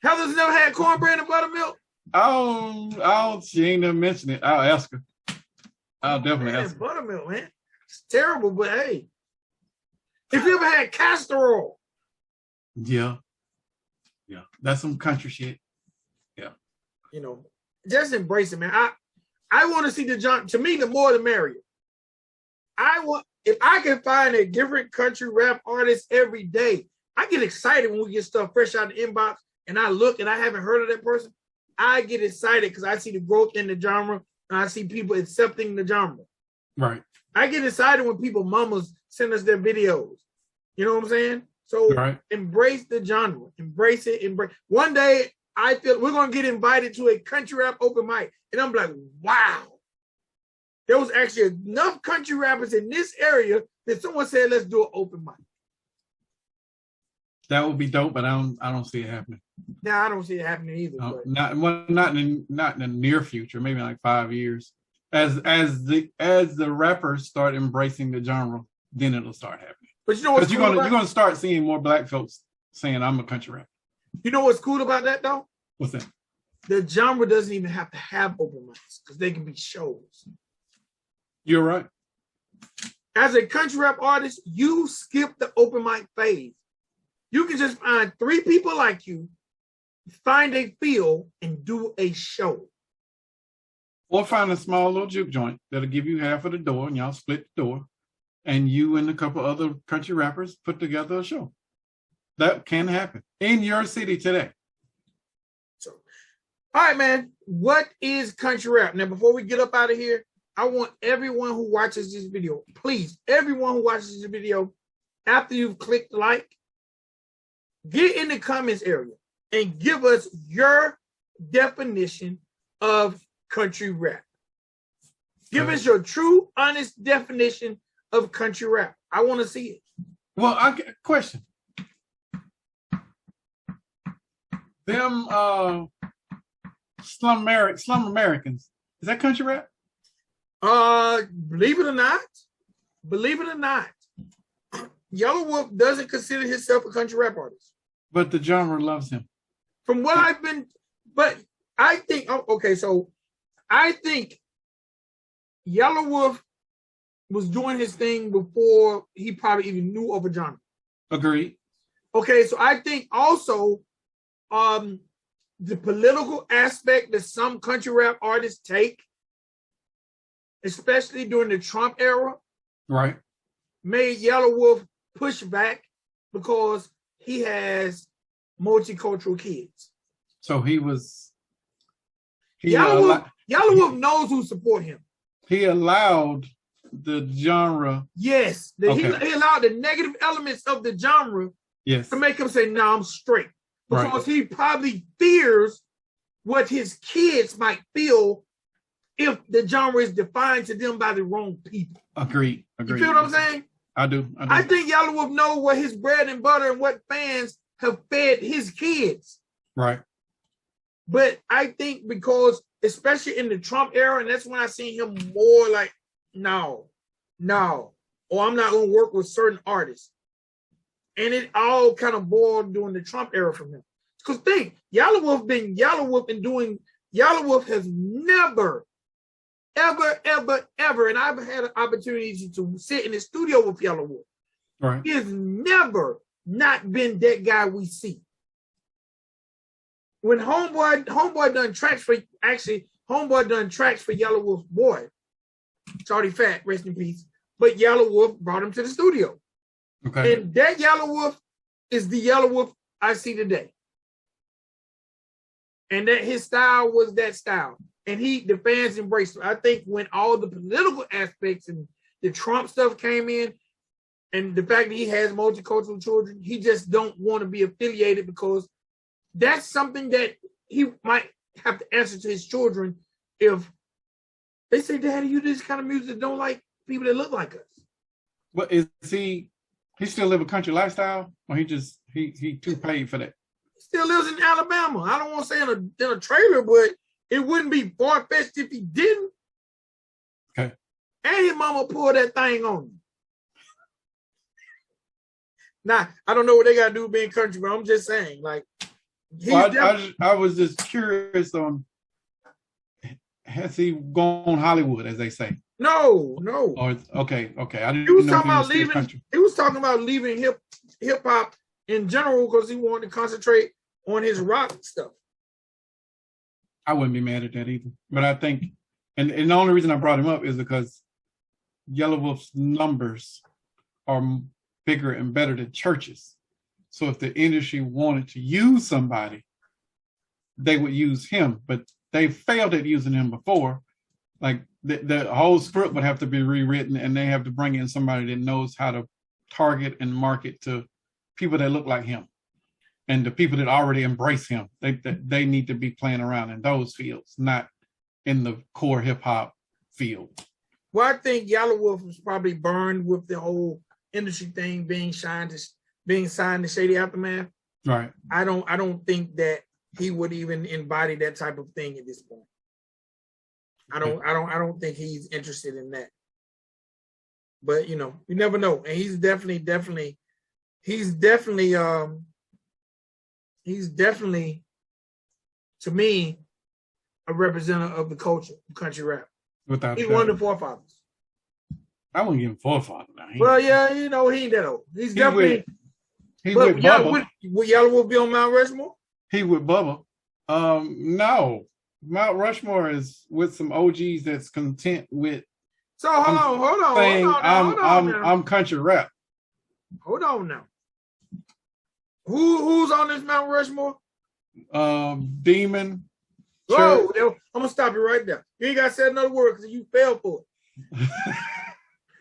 Heather's never had cornbread and buttermilk? She ain't never mentioned it. I'll ask her. I'll definitely ask her. Buttermilk, man. It's terrible, but hey. If you ever had castor oil. Yeah. That's some country shit. Yeah. You know, just embrace it, man. I want to see to me, the more the merrier. If I can find a different country rap artist every day, I get excited when we get stuff fresh out of the inbox and I look and I haven't heard of that person. I get excited because I see the growth in the genre and I see people accepting the genre. Right. I get excited when people mamas send us their videos. You know what I'm saying? So Embrace the genre. Embrace it. One day I feel we're going to get invited to a country rap open mic. And I'm like, wow. There was actually enough country rappers in this area that someone said, let's do an open mic. That would be dope, but I don't see it happening. No, I don't see it happening either. Not in the near future, maybe like 5 years. As the rappers start embracing the genre, then it'll start happening. But you know what's cool you're gonna start seeing more black folks saying I'm a country rapper. You know what's cool about that though? What's that? The genre doesn't even have to have open mics because they can be shows. You're right. As a country rap artist, you skip the open mic phase. You can just find 3 people like you, find a field, and do a show. Or find a small little juke joint that'll give you half of the door and y'all split the door. And you and a couple other country rappers put together a show. That can happen in your city today. So, all right, man. What is country rap? Now, before we get up out of here, I want everyone who watches this video, please, everyone who watches this video, after you've clicked like, get in the comments area and give us your definition of country rap. Give us your true, honest definition of country rap. I want to see it. Well, question. Them slum Americans, is that country rap? Believe it or not, Yellow Wolf doesn't consider himself a country rap artist. But the genre loves him. From what I've been, but I think, so I think Yellow Wolf was doing his thing before he probably even knew of a genre. Agreed. Okay, so I think also the political aspect that some country rap artists take, especially during the Trump era, right, made Yellow Wolf push back because he has multicultural kids. So Yellow Wolf knows who support him. He allowed the genre. Yes. He allowed the negative elements of the genre to make him say, no, I'm straight. Because he probably fears what his kids might feel if the genre is defined to them by the wrong people. Agreed. You feel what I'm saying? I do. I think Yellow Wolf know what his bread and butter and what fans have fed his kids. Right. But I think because, especially in the Trump era, and that's when I seen him more like, no, or I'm not going to work with certain artists. And it all kind of boiled during the Trump era from him. Because think, Yellow Wolf and doing, Yellow Wolf has never, ever, and I've had opportunities to sit in the studio with Yellow Wolf. Right. He has never not been that guy we see. When Homeboy done tracks for Yellow Wolf's boy, Charlie Fat, rest in peace. But Yellow Wolf brought him to the studio. Okay. And that Yellow Wolf is the Yellow Wolf I see today. And that his style was that style. And the fans embraced it. I think when all the political aspects and the Trump stuff came in, and the fact that he has multicultural children, he just don't want to be affiliated because that's something that he might have to answer to his children if they say, Daddy, you do this kind of music that don't like people that look like us. But is he still live a country lifestyle, or he too paid for that? He still lives in Alabama. I don't want to say in a trailer, but it wouldn't be far-fetched if he didn't. Okay. And his mama pulled that thing on him. Now, I don't know what they got to do being country, but I'm just saying, like, I was just curious on, has he gone Hollywood, as they say? No. Or okay. I didn't He was know talking if about leaving. country. He was talking about leaving hip hop in general because he wanted to concentrate on his rock stuff. I wouldn't be mad at that either. But I think, and the only reason I brought him up is because Yellow Wolf's numbers are bigger and better than Church's. So if the industry wanted to use somebody, they would use him. But they failed at using him before. Like the whole script would have to be rewritten, and they have to bring in somebody that knows how to target and market to people that look like him, and the people that already embrace him. They need to be playing around in those fields, not in the core hip hop field. Well, I think Yellow Wolf was probably burned with the whole industry thing being signed to Shady Aftermath. Right. I don't think that he would even embody that type of thing at this point. I don't think he's interested in that. But you never know. And he's definitely to me a representative of the culture of country rap. He's one of the forefathers. I wouldn't give him forefather now. Well, yeah, he ain't that old. He's definitely. He with Bubba. Would Yellow Wolf be on Mount Rushmore? He with Bubba. No. Mount Rushmore is with some OGs that's content with. So hold on. Saying I'm country rap. Hold on now. Who's on this Mount Rushmore? Demon. Whoa, I'm gonna stop you right there. You ain't gotta say another word because you fell for it.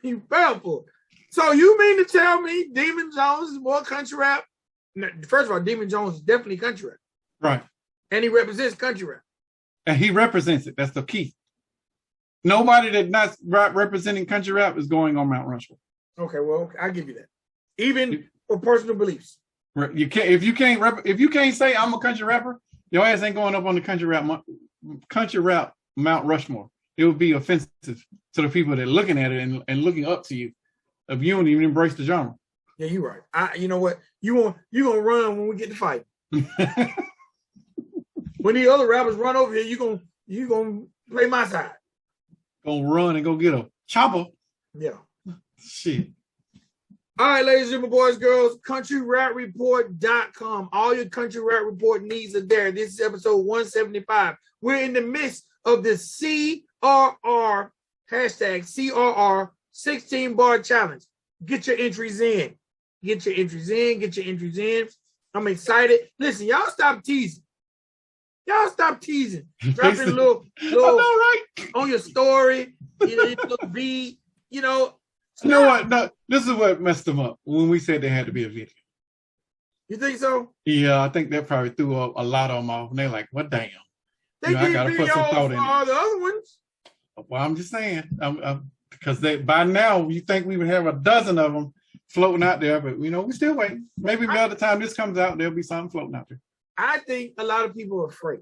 You fell for it. So you mean to tell me Demon Jones is more country rap? First of all, Demon Jones is definitely country rap. Right. And he represents country rap. And he represents it. That's the key. Nobody that's not representing country rap is going on Mount Rushmore. Okay, well, I'll give you that. Even for personal beliefs. You can't if you can't say I'm a country rapper, your ass ain't going up on the country rap Mount Rushmore. It would be offensive to the people that are looking at it and looking up to you if you don't even embrace the genre. Yeah, you're right. You know what? You gonna run when we get to fight. When the other rappers run over here, you gonna play my side. Gonna run and go get a chopper. Yeah. Shit. All right, ladies and boys, girls, countryrapreport.com. All your country rap report needs are there. This is episode 175. We're in the midst of the CRR #CRR 16-bar challenge. Get your entries in. Get your entries in. I'm excited. Listen, y'all stop teasing. Dropping a little right on your story, little beat, You know what? No, this is what messed them up when we said there had to be a video. You think so? Yeah, I think that probably threw a lot of them off, and they're like, "What damn?" They did videos for all the other ones. Well, I'm just saying, because by now you think we would have a dozen of them floating out there, but we still waiting. Maybe by the time this comes out, there'll be something floating out there. I think a lot of people are afraid.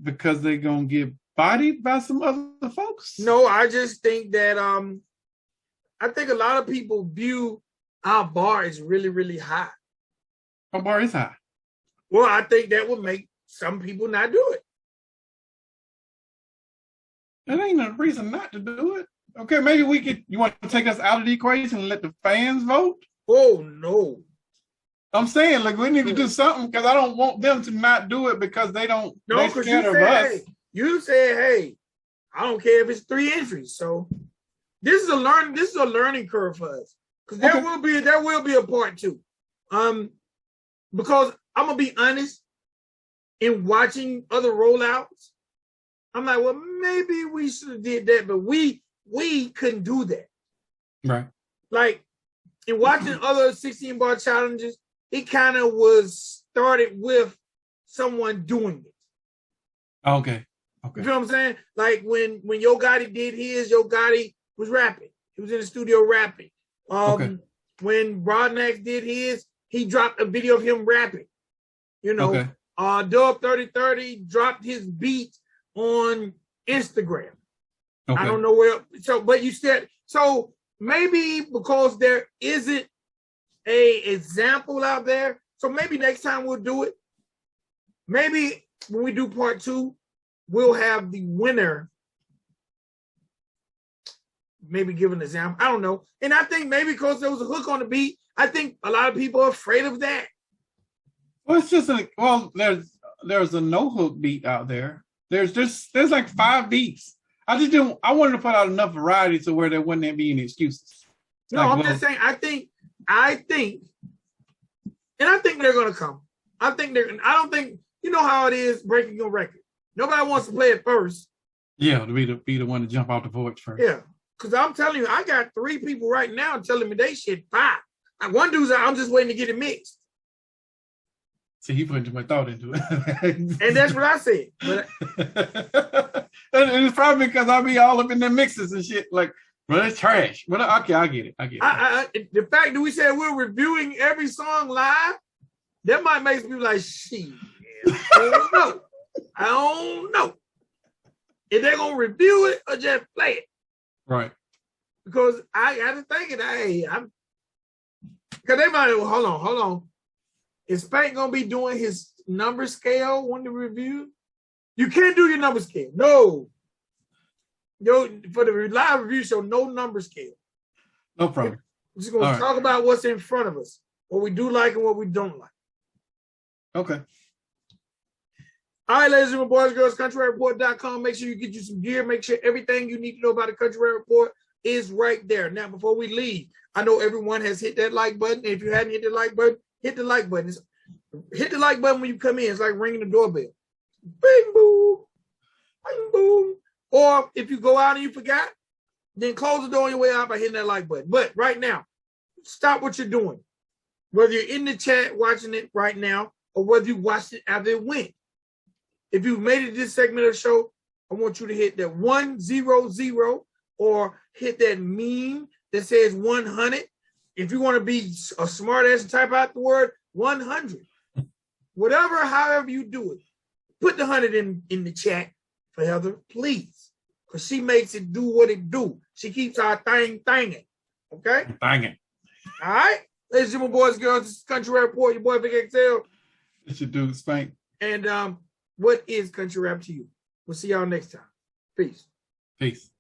Because they're gonna get bodied by some other folks? No, I just think that I think a lot of people view our bar as really, really high. Our bar is high. Well, I think that would make some people not do it. That ain't no reason not to do it. Okay, maybe we could. You want to take us out of the equation and let the fans vote? Oh no. I'm saying, like, we need to do something because I don't want them to not do it because they don't. No, because you said, hey, hey, I don't care if it's 3 entries. So this is a learning curve for us. Because there will be a part 2. Because I'm gonna be honest, in watching other rollouts, I'm like, well, maybe we should have did that, but we couldn't do that. Right. Like in watching other 16 bar challenges, it kind of was started with someone doing it. Okay. You feel what I'm saying? Like when Yo Gotti did his, Yo Gotti was rapping. He was in the studio rapping. When Broadnax did his, he dropped a video of him rapping. You know, Dub 3030 dropped his beat on Instagram. I don't know where. But you said so. Maybe because there isn't a example out there, so maybe next time we'll do it. Maybe when we do part 2, we'll have the winner. Maybe give an example. I don't know. And I think maybe because there was a hook on the beat, I think a lot of people are afraid of that. Well, it's just there's a no hook beat out there. There's like 5 beats. I wanted to put out enough variety to where there wouldn't be any excuses. No, I'm just saying. I think, and I think they're gonna come. I don't think you know how it is breaking your record. Nobody wants to play it first. Yeah, to be the one to jump off the porch first. Yeah, because I'm telling you, I got 3 people right now telling me they shit fire. Like one dude's I'm just waiting to get it mixed. See, he put too much thought into it. And that's what I said. But it's probably because I'll be all up in the mixes and shit. Like, well, it's trash. But okay, I get it. The fact that we said we're reviewing every song live, that might make people like, shit. I don't know. If they're going to review it or just play it. Right. Because I got to think it. Because they might, hold on. Is Spank gonna be doing his number scale when the review? You can't do your number scale. No. For the live review show, no number scale. No problem. We're just gonna talk about what's in front of us, what we do like and what we don't like. Okay. All right, ladies and gentlemen, boys and girls, countryrapreport.com. Make sure you get you some gear. Make sure everything you need to know about the Country Rap Report is right there. Now, before we leave, I know everyone has hit that like button. If you hadn't hit the like button, hit the like button. Hit the like button when you come in. It's like ringing the doorbell. Bing, boom. Bing, boom. Or if you go out and you forgot, then close the door on your way out by hitting that like button. But right now, stop what you're doing. Whether you're in the chat watching it right now or whether you watched it after it went. If you've made it to this segment of the show, I want you to hit that 100 or hit that meme that says 100. If you want to be a smart ass and type out the word 100. Whatever, however you do it, put the 100 in the chat for Heather, please. Because she makes it do what it do. She keeps our thing thanging. Okay? Thanging. All right? Ladies and gentlemen, boys and girls, this is Country Rap Report, your boy Vic XL. It's your dude, Spank. And what is country rap to you? We'll see y'all next time. Peace. Peace.